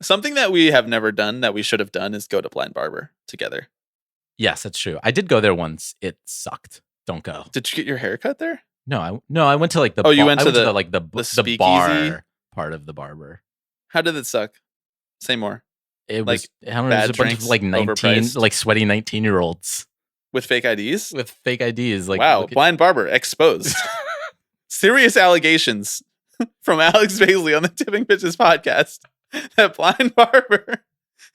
Something that we have never done that we should have done is go to Blind Barber together. Yes, that's true. I did go there once. It sucked. Don't go. Did you get your hair cut there? No, I went to like the. Oh, you went I to went to the like the speakeasy? bar part of the barber. How did it suck? Say more. It Like, was I don't know, bad it was a bunch drinks, of like 19, overpriced? like sweaty 19-year-olds With fake IDs? with fake IDs. Like, Wow, look at- blind barber exposed. Serious allegations from Alex Baisley on the Tipping Pitches podcast that blind barber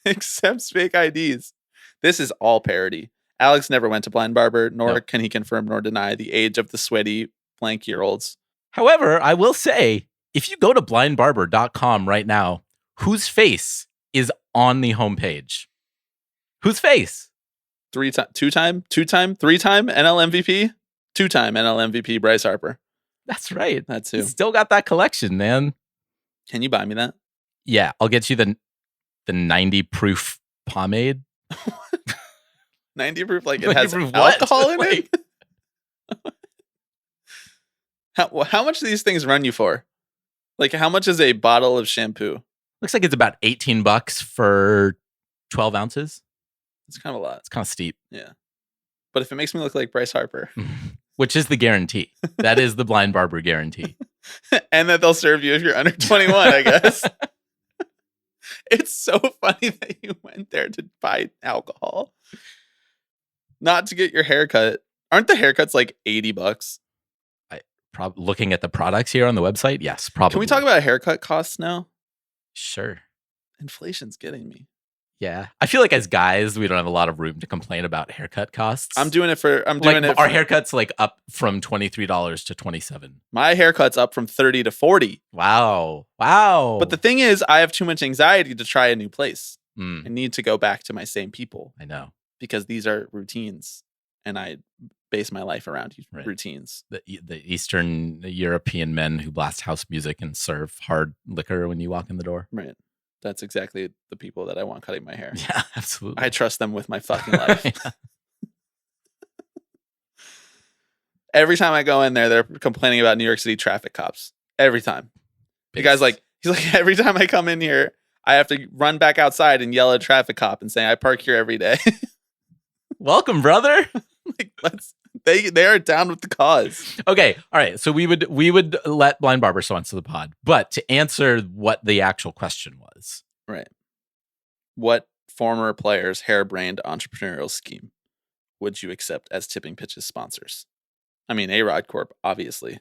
accepts fake IDs. This is all parody. Alex never went to blind barber, nor No. can he confirm nor deny the age of the sweaty blank year olds. However, I will say, if you go to blindbarber.com right now, whose face is on the homepage? Whose face? Two-time NL MVP? Two-time NL MVP Bryce Harper. That's right. That's You who. still got that collection, man. Can you buy me that? Yeah, I'll get you the 90 proof pomade. 90 proof, like it 90 has proof what? alcohol in Like- it? How much do these things run you for? Like, how much is a bottle of shampoo? Looks like it's about $18 for 12 ounces. It's kind of a lot. It's kind of steep, But if it makes me look like Bryce Harper, which is the guarantee. That is the blind barber guarantee. and that they'll serve you if you're under 21, I guess. It's so funny that you went there to buy alcohol, not to get your haircut. Aren't the haircuts like $80? Looking at the products here on the website, yes, probably. Can we talk about haircut costs now? Sure. Inflation's getting me. Yeah. I feel like as guys, we don't have a lot of room to complain about haircut costs. I'm doing it for. our haircuts like up from $23 to $27. My haircut's up from 30 to 40. Wow. But the thing is, I have too much anxiety to try a new place. Mm, I need to go back to my same people I know. because these are routines, and I base my life around Right. routines. The Eastern European men who blast house music and serve hard liquor when you walk in the door. Right. That's exactly the people that I want cutting my hair. Yeah, absolutely. I trust them with my fucking life. Every time I go in there, they're complaining about New York City traffic cops. Every time. The guy's like, he's like, every time I come in here, I have to run back outside and yell at a traffic cop and say, I park here every day. Welcome, brother. Like, they are down with the cause. Okay, all right. So we would let blind barber sponsor the pod, but to answer what the actual question was, Right. What former player's harebrained entrepreneurial scheme would you accept as Tipping Pitches sponsors? I mean, A-Rod Corp, obviously.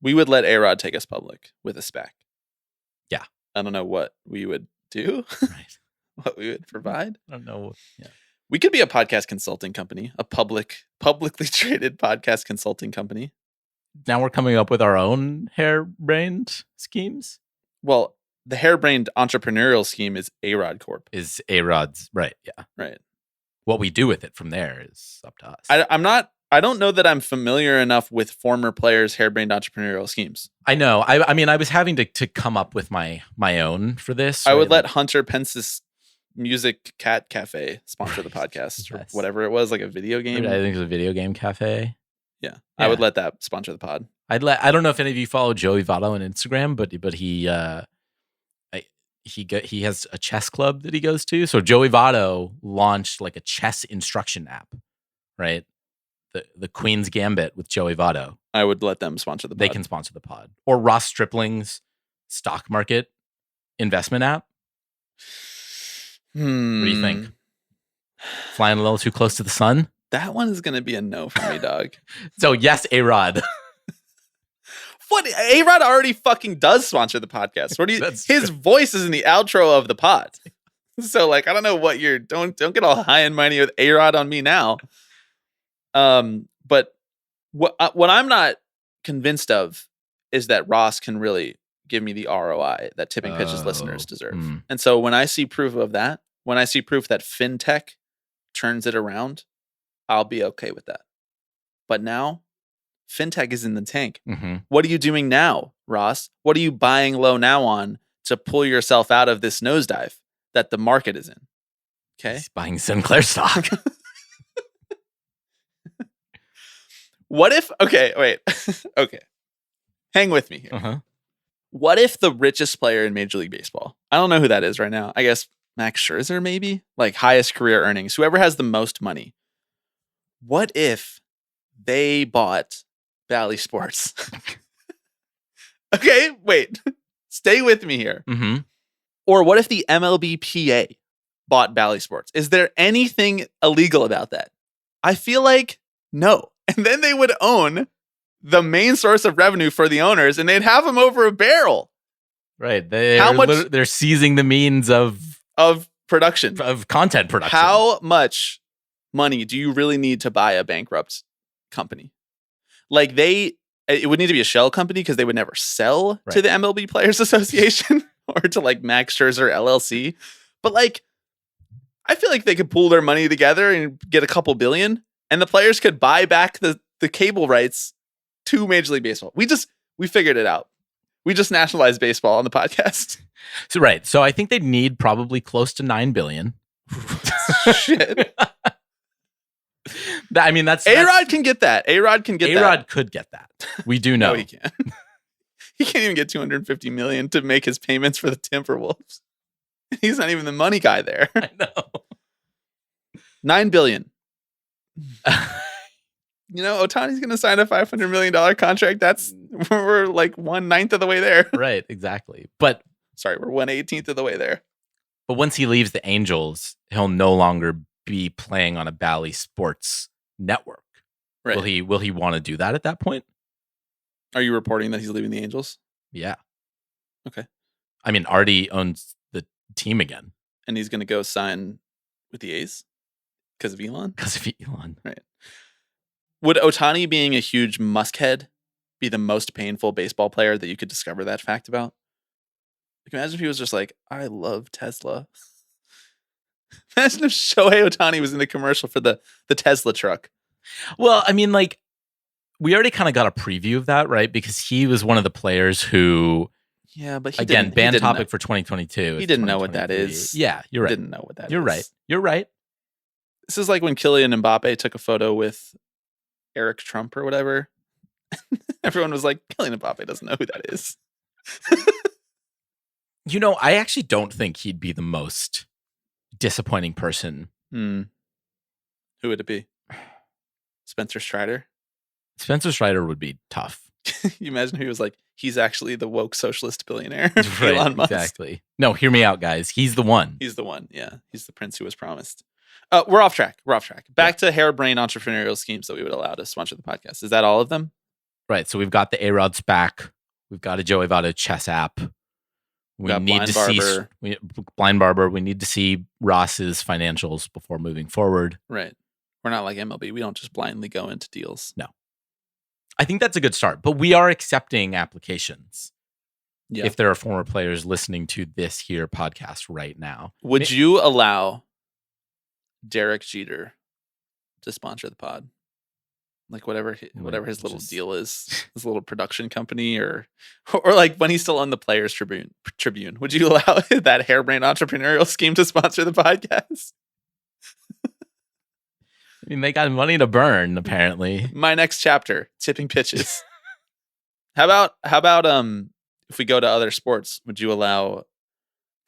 We would let A-Rod take us public with a SPAC. Yeah. I don't know what we would do, right? what we would provide. I don't know. Yeah. We could be a podcast consulting company, a publicly traded podcast consulting company. Now we're coming up with our own harebrained schemes. Well, the harebrained entrepreneurial scheme is A-Rod Corp. Is A-Rod's right? Yeah. Right. What we do with it from there is up to us. I don't know that I'm familiar enough with former players' harebrained entrepreneurial schemes. I know. I mean, I was having to come up with my own for this. I would right? let Hunter Pence's Music Cat Cafe sponsor the podcast or Yes. whatever it was, like a video game. I think it was a video game cafe. Yeah. I would let that sponsor the pod. I don't know if any of you follow Joey Votto on Instagram, but he has a chess club that he goes to. So Joey Votto launched like a chess instruction app, right? The Queen's Gambit with Joey Votto. I would let them sponsor the pod. They can sponsor the pod. Or Ross Stripling's stock market investment app. What do you think? Flying a little too close to the sun? That one is going to be a no for me, dog. So yes, A-Rod. What? A-Rod already fucking does sponsor the podcast. What do you? That's His voice is in the outro of the pod. So like, I don't know what you're. Don't get all high and mighty with A-Rod on me now. But what I'm not convinced of is that Ross can really give me the ROI that Tipping Pitches listeners deserve. And so when I see proof of that, when I see proof that FinTech turns it around, I'll be okay with that. But now, FinTech is in the tank. Mm-hmm. What are you doing now, Ross? What are you buying low now on to pull yourself out of this nosedive that the market is in? Okay. He's buying Sinclair stock. What if, okay, wait. Okay. Hang with me here. Uh-huh. What if the richest player in Major League Baseball, I don't know who that is right now. I guess Max Scherzer, maybe? Like highest career earnings, whoever has the most money. What if they bought Bally Sports. Okay, wait. Stay with me here. Mm-hmm. Or what if the MLBPA bought Bally Sports? Is there anything illegal about that? I feel like no. And then they would own the main source of revenue for the owners, and they'd have them over a barrel Right. They're seizing the means of production, of content production. How much money do you really need to buy a bankrupt company? Like it would need to be a shell company because they would never sell to the MLB Players Association or to like Max Scherzer LLC. But like, I feel like they could pool their money together and get a couple billion, and the players could buy back the cable rights to Major League Baseball. We figured it out. We just nationalized baseball on the podcast. So right. So I think they'd need probably close to $9 billion. Shit. I mean, A-Rod can get that. A-Rod can get that. A-Rod could get that. We do know. No, he can't. He can't even get $250 million to make his payments for the Timberwolves. He's not even the money guy there. I know. $9 billion. You know, Ohtani's going to sign a $500 million contract. We're like 1/9 of the way there. Right, exactly. But sorry, we're 1/18 of the way there. But once he leaves the Angels, he'll no longer be playing on a Bally Sports network. Right. Will he want to do that at that point? Are you reporting that he's leaving the Angels? Yeah. Okay. I mean, Artie owns the team again. And he's going to go sign with the A's because of Elon? Because of Elon. Right. Would Ohtani being a huge muskhead be the most painful baseball player that you could discover that fact about? Like, imagine if he was just like, I love Tesla. Imagine if Shohei Ohtani was in the commercial for the Tesla truck. Well, I mean, like, we already kind of got a preview of that, right? Because he was one of the players who, yeah, but again, banned topic for 2022. He didn't know what that is. Yeah, you're right. He didn't know what that is. You're right. You're right. This is like when Kylian Mbappe took a photo with Eric Trump or whatever. Everyone was like, Kylian Mbappe doesn't know who that is. You know, I actually don't think he'd be the most disappointing person. Who would it be? Spencer Strider? Spencer Strider would be tough. You imagine he was like, he's actually the woke socialist billionaire. Right, Elon Musk. exactly. No, hear me out, guys. He's the one. He's the one. Yeah. He's the prince who was promised. We're off track. Back to harebrained entrepreneurial schemes that we would allow to sponsor the podcast. Is that all of them? Right. So we've got the A-Rod SPAC. We've got a Joey Votto chess app. We need to see Blind Barber. We need to see Ross's financials before moving forward. Right. We're not like MLB. We don't just blindly go into deals. No. I think that's a good start, but we are accepting applications. Yeah. If there are former players listening to this here podcast right now. Would you allow Derek Jeter to sponsor the pod? Like whatever his little deal is, his little production company, or like when he's still on the Players Tribune. Would you allow that harebrained entrepreneurial scheme to sponsor the podcast? I mean, they got money to burn, apparently. My next chapter, tipping pitches. How about if we go to other sports, would you allow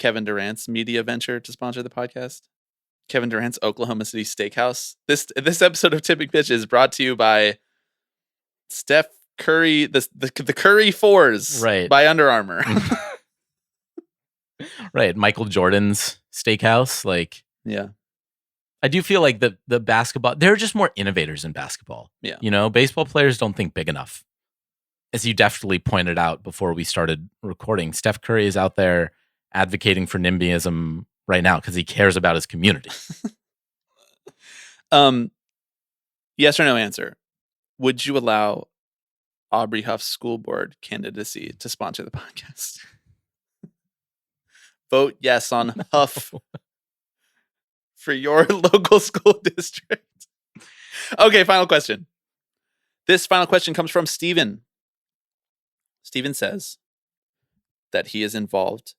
Kevin Durant's media venture to sponsor the podcast? Kevin Durant's Oklahoma City Steakhouse. This episode of Tipping Pitches is brought to you by Steph Curry, the Curry Fours, right, by Under Armour. Right, Michael Jordan's Steakhouse. Like, yeah, I do feel like the basketball. There are just more innovators in basketball. Yeah, you know, baseball players don't think big enough, as you definitely pointed out before we started recording. Steph Curry is out there advocating for NIMBYism right now because he cares about his community. Yes or no answer. Would you allow Aubrey Huff's school board candidacy to sponsor the podcast? Vote yes on Huff for your local school district. Okay, final question. This final question comes from Steven. Steven says that he is involved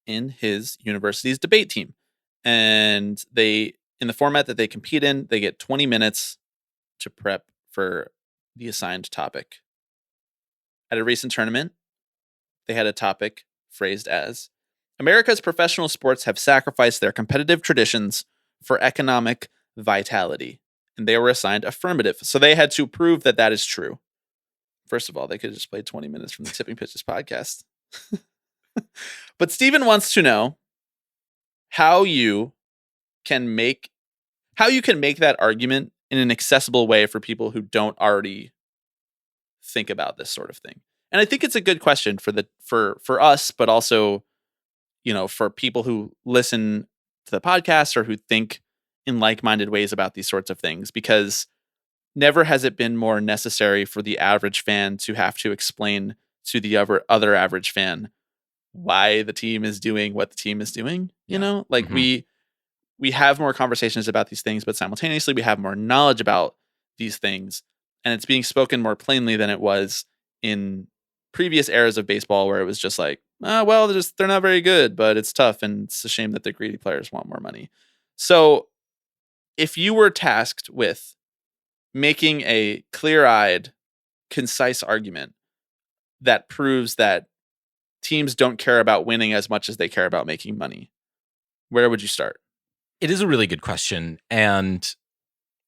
in his university's debate team. And in the format that they compete in, they get 20 minutes to prep for the assigned topic. At a recent tournament, they had a topic phrased as, America's professional sports have sacrificed their competitive traditions for economic vitality. And they were assigned affirmative. So they had to prove that that is true. First of all, they could have just played 20 minutes from the Tipping Pitches podcast. But Steven wants to know how you can make that argument in an accessible way for people who don't already think about this sort of thing. And I think it's a good question for us, but also, for people who listen to the podcast or who think in like-minded ways about these sorts of things, because never has it been more necessary for the average fan to have to explain to the other average fan why the team is doing what the team is doing. We have more conversations about these things, but simultaneously we have more knowledge about these things, and it's being spoken more plainly than it was in previous eras of baseball, where it was just like, they're not very good, but it's tough, and it's a shame that the greedy players want more money. So if you were tasked with making a clear-eyed, concise argument that proves that teams don't care about winning as much as they care about making money, where would you start? It is a really good question, and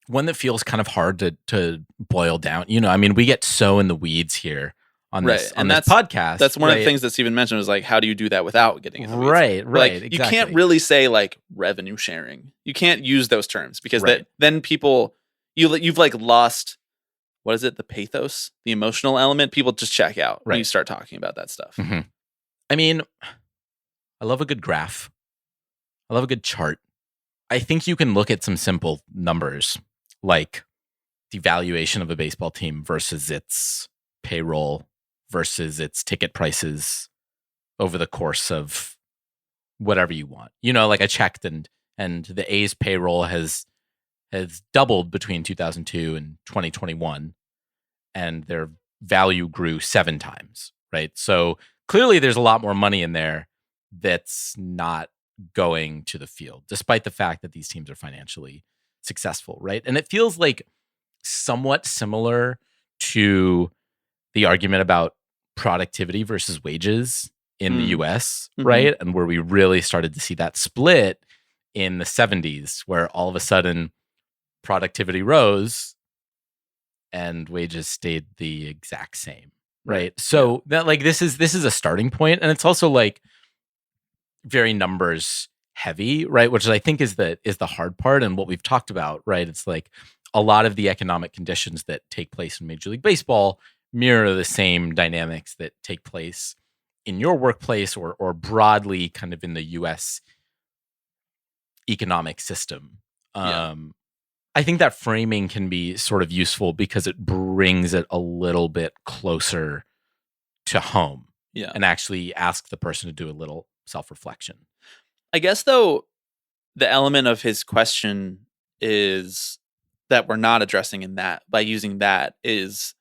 one that feels kind of hard to boil down. We get so in the weeds here on this podcast. That's one of the things that Steven mentioned, was like, how do you do that without getting in the weeds? Right. Exactly. You can't really say like revenue sharing. You can't use those terms, because then people, you've like lost, what is it? The pathos, the emotional element. People just check out when you start talking about that stuff. Mm-hmm. I love a good graph. I love a good chart. I think you can look at some simple numbers, like the valuation of a baseball team versus its payroll versus its ticket prices over the course of whatever you want. Like I checked, and the A's payroll has doubled between 2002 and 2021, and their value grew 7 times, right? So clearly there's a lot more money in there that's not going to the field, despite the fact that these teams are financially successful, right? And it feels like somewhat similar to the argument about productivity versus wages in the US, right? And where we really started to see that split in the 70s, where all of a sudden productivity rose and wages stayed the exact same, right? So that this is a starting point, and it's also like very numbers heavy, right? Which I think is the hard part, and what we've talked about, right? It's like a lot of the economic conditions that take place in Major League Baseball mirror the same dynamics that take place in your workplace or broadly kind of in the US economic system. I think that framing can be sort of useful because it brings it a little bit closer to home. And actually ask the person to do a little self-reflection. I guess, though, the element of his question is that we're not addressing in that by using that is,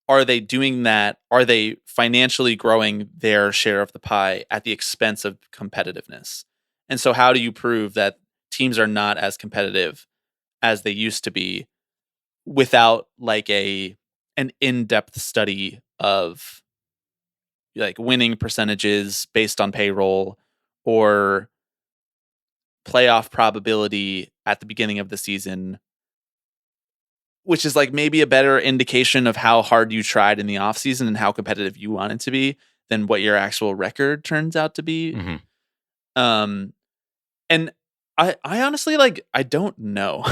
are they doing that? Are they financially growing their share of the pie at the expense of competitiveness? And so how do you prove that teams are not as competitive as they used to be without like an in-depth study of like winning percentages based on payroll or playoff probability at the beginning of the season, which is like maybe a better indication of how hard you tried in the offseason and how competitive you want it to be than what your actual record turns out to be. And I honestly, like, I don't know.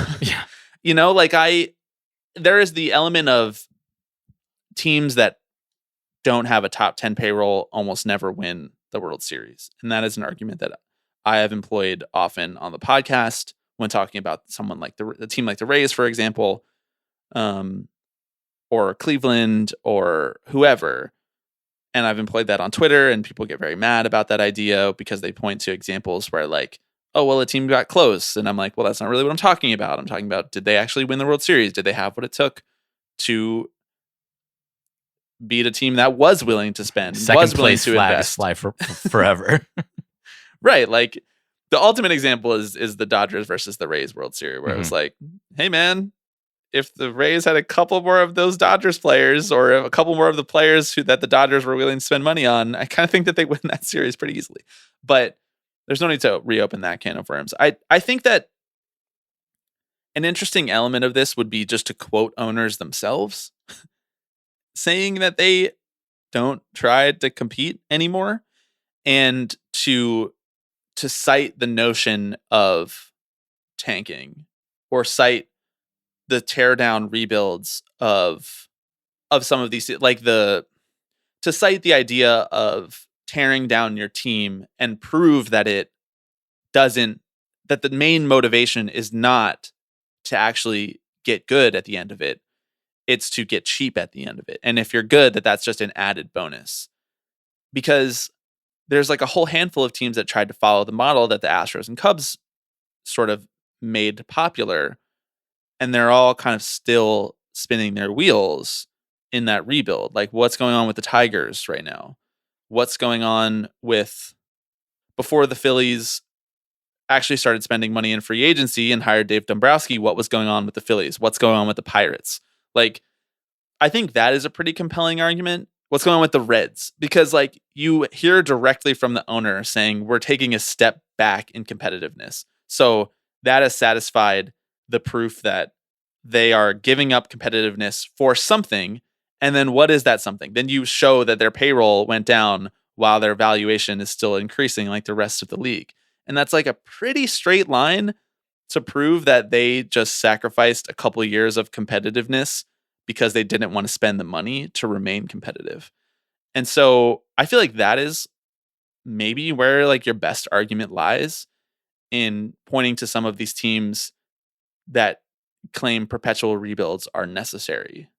There is the element of teams that don't have a top 10 payroll almost never win the World Series. And that is an argument that I have employed often on the podcast when talking about someone like the team like the Rays, for example, or Cleveland or whoever. And I've employed that on Twitter, and people get very mad about that idea because they point to examples where like, oh, well, a team got close. And I'm like, well, that's not really what I'm talking about. I'm talking about, did they actually win the World Series? Did they have what it took to beat a team that was willing to spend, was willing to invest, fly forever? Right. Like the ultimate example is the Dodgers versus the Rays World Series, where it was like, hey man, if the Rays had a couple more of those Dodgers players or a couple more of the players that the Dodgers were willing to spend money on, I kind of think that they win that series pretty easily. But there's no need to reopen that can of worms. I think that an interesting element of this would be just to quote owners themselves. saying that they don't try to compete anymore, and to cite the notion of tanking or cite the tear down rebuilds of some of these, like to cite the idea of tearing down your team and prove that that the main motivation is not to actually get good at the end of it. It's to get cheap at the end of it. And if you're good, that's just an added bonus. Because there's like a whole handful of teams that tried to follow the model that the Astros and Cubs sort of made popular. And they're all kind of still spinning their wheels in that rebuild. Like, what's going on with the Tigers right now? What's going on with, before the Phillies actually started spending money in free agency and hired Dave Dombrowski, what was going on with the Phillies? What's going on with the Pirates? Like, I think that is a pretty compelling argument. What's going on with the Reds? Because like you hear directly from the owner saying we're taking a step back in competitiveness. So that has satisfied the proof that they are giving up competitiveness for something. And then what is that something? Then you show that their payroll went down while their valuation is still increasing like the rest of the league. And that's like a pretty straight line to prove that they just sacrificed a couple of years of competitiveness because they didn't want to spend the money to remain competitive. And so I feel like that is maybe where like your best argument lies, in pointing to some of these teams that claim perpetual rebuilds are necessary.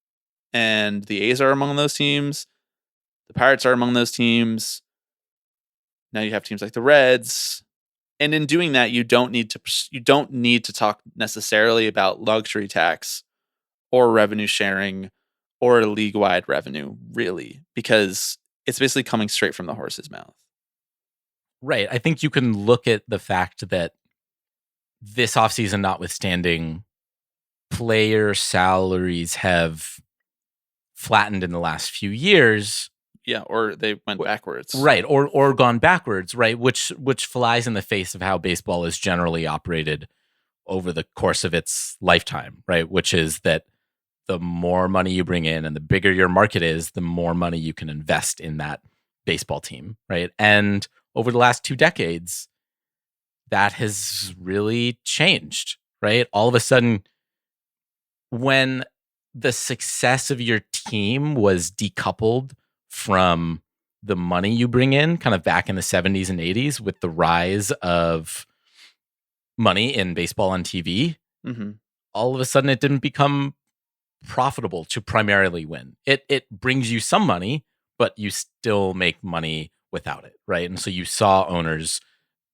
And the A's are among those teams. The Pirates are among those teams. Now you have teams like the Reds. And in doing that, you don't need to talk necessarily about luxury tax or revenue sharing or league-wide revenue, really, because it's basically coming straight from the horse's mouth. Right. I think you can look at the fact that this offseason notwithstanding, player salaries have flattened in the last few years. Yeah, or they went backwards. Right, or gone backwards, right? Which flies in the face of how baseball is generally operated over the course of its lifetime, right? Which is that the more money you bring in and the bigger your market is, the more money you can invest in that baseball team, right? And over the last 2 decades, that has really changed, right? All of a sudden, when the success of your team was decoupled from the money you bring in, kind of back in the 70s and 80s with the rise of money in baseball on TV, all of a sudden it didn't become profitable to primarily win. It brings you some money, but you still make money without it, right? And so you saw owners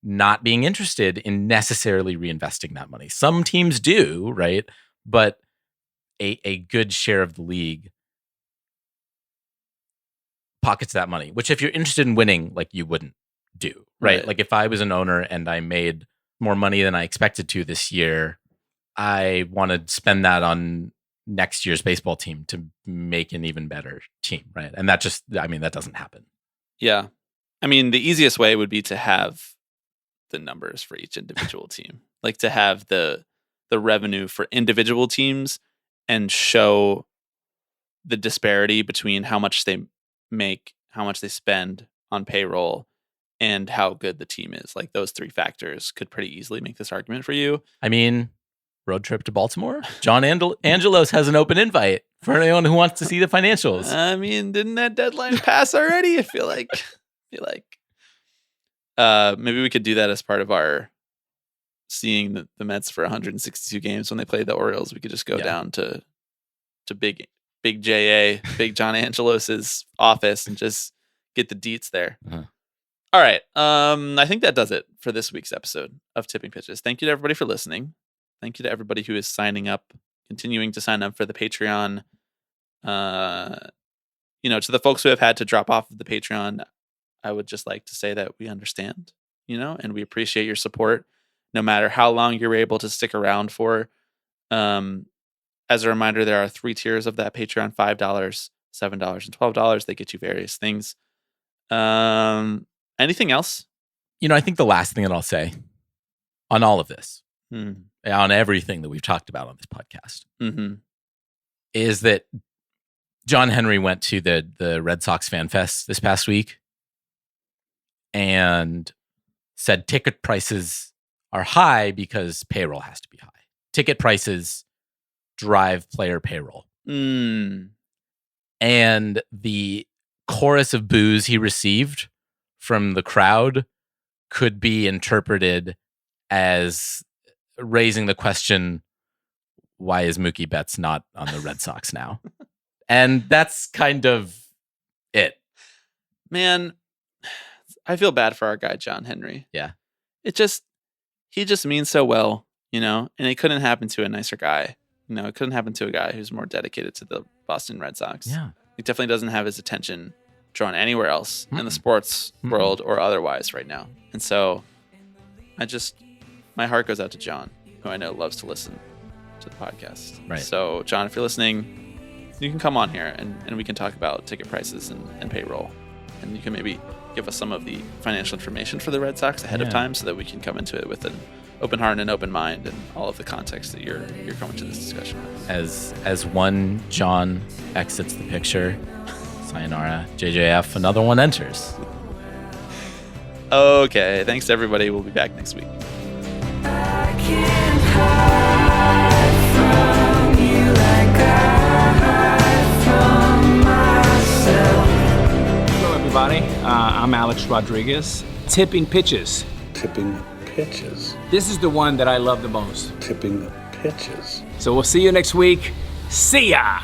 not being interested in necessarily reinvesting that money. Some teams do, right? But a good share of the league pockets that money, which if you're interested in winning, like you wouldn't do, right? Like if I was an owner and I made more money than I expected to this year, I want to spend that on next year's baseball team to make an even better team, right? And that doesn't happen. Yeah. I mean, the easiest way would be to have the numbers for each individual team, like to have the revenue for individual teams and show the disparity between how much they make, how much they spend on payroll, and how good the team is. Like those 3 factors could pretty easily make this argument for you. I mean, road trip to Baltimore. John Angelos has an open invite for anyone who wants to see the financials. I mean, didn't that deadline pass already? I feel like maybe we could do that as part of our seeing the Mets for 162 games when they play the Orioles. We could just go down to big JA, big John Angelos's office and just get the deets there. All right. I think that does it for this week's episode of Tipping Pitches. Thank you to everybody for listening. Thank you to everybody who is continuing to sign up for the Patreon. To the folks who have had to drop off of the Patreon, I would just like to say that we understand, and we appreciate your support, no matter how long you're able to stick around for. As a reminder, there are 3 tiers of that Patreon: $5, $7, and $12. They get you various things. Anything else? I think the last thing that I'll say on all of this, on everything that we've talked about on this podcast, is that John Henry went to the Red Sox Fan Fest this past week and said ticket prices are high because payroll has to be high. Ticket prices drive player payroll. And the chorus of boos he received from the crowd could be interpreted as raising the question, why is Mookie Betts not on the Red Sox now? And that's kind of it. Man, I feel bad for our guy, John Henry. Yeah. He just means so well, and it couldn't happen to a nicer guy. It couldn't happen to a guy who's more dedicated to the Boston Red Sox. Yeah. He definitely doesn't have his attention drawn anywhere else in the sports world or otherwise right now. And so my heart goes out to John, who I know loves to listen to the podcast. Right. So John, if you're listening, you can come on here and we can talk about ticket prices and payroll. And you can maybe give us some of the financial information for the Red Sox ahead of time so that we can come into it with an open heart and an open mind and all of the context that you're coming to this discussion with. As one John exits the picture, sayonara, JJF, another one enters. Okay, thanks everybody. We'll be back next week. I can't hide from you like I hide from myself. Hello, everybody. I'm Alex Rodriguez. Tipping pitches. Tipping pitches. This is the one that I love the most. Tipping pitches. So we'll see you next week. See ya!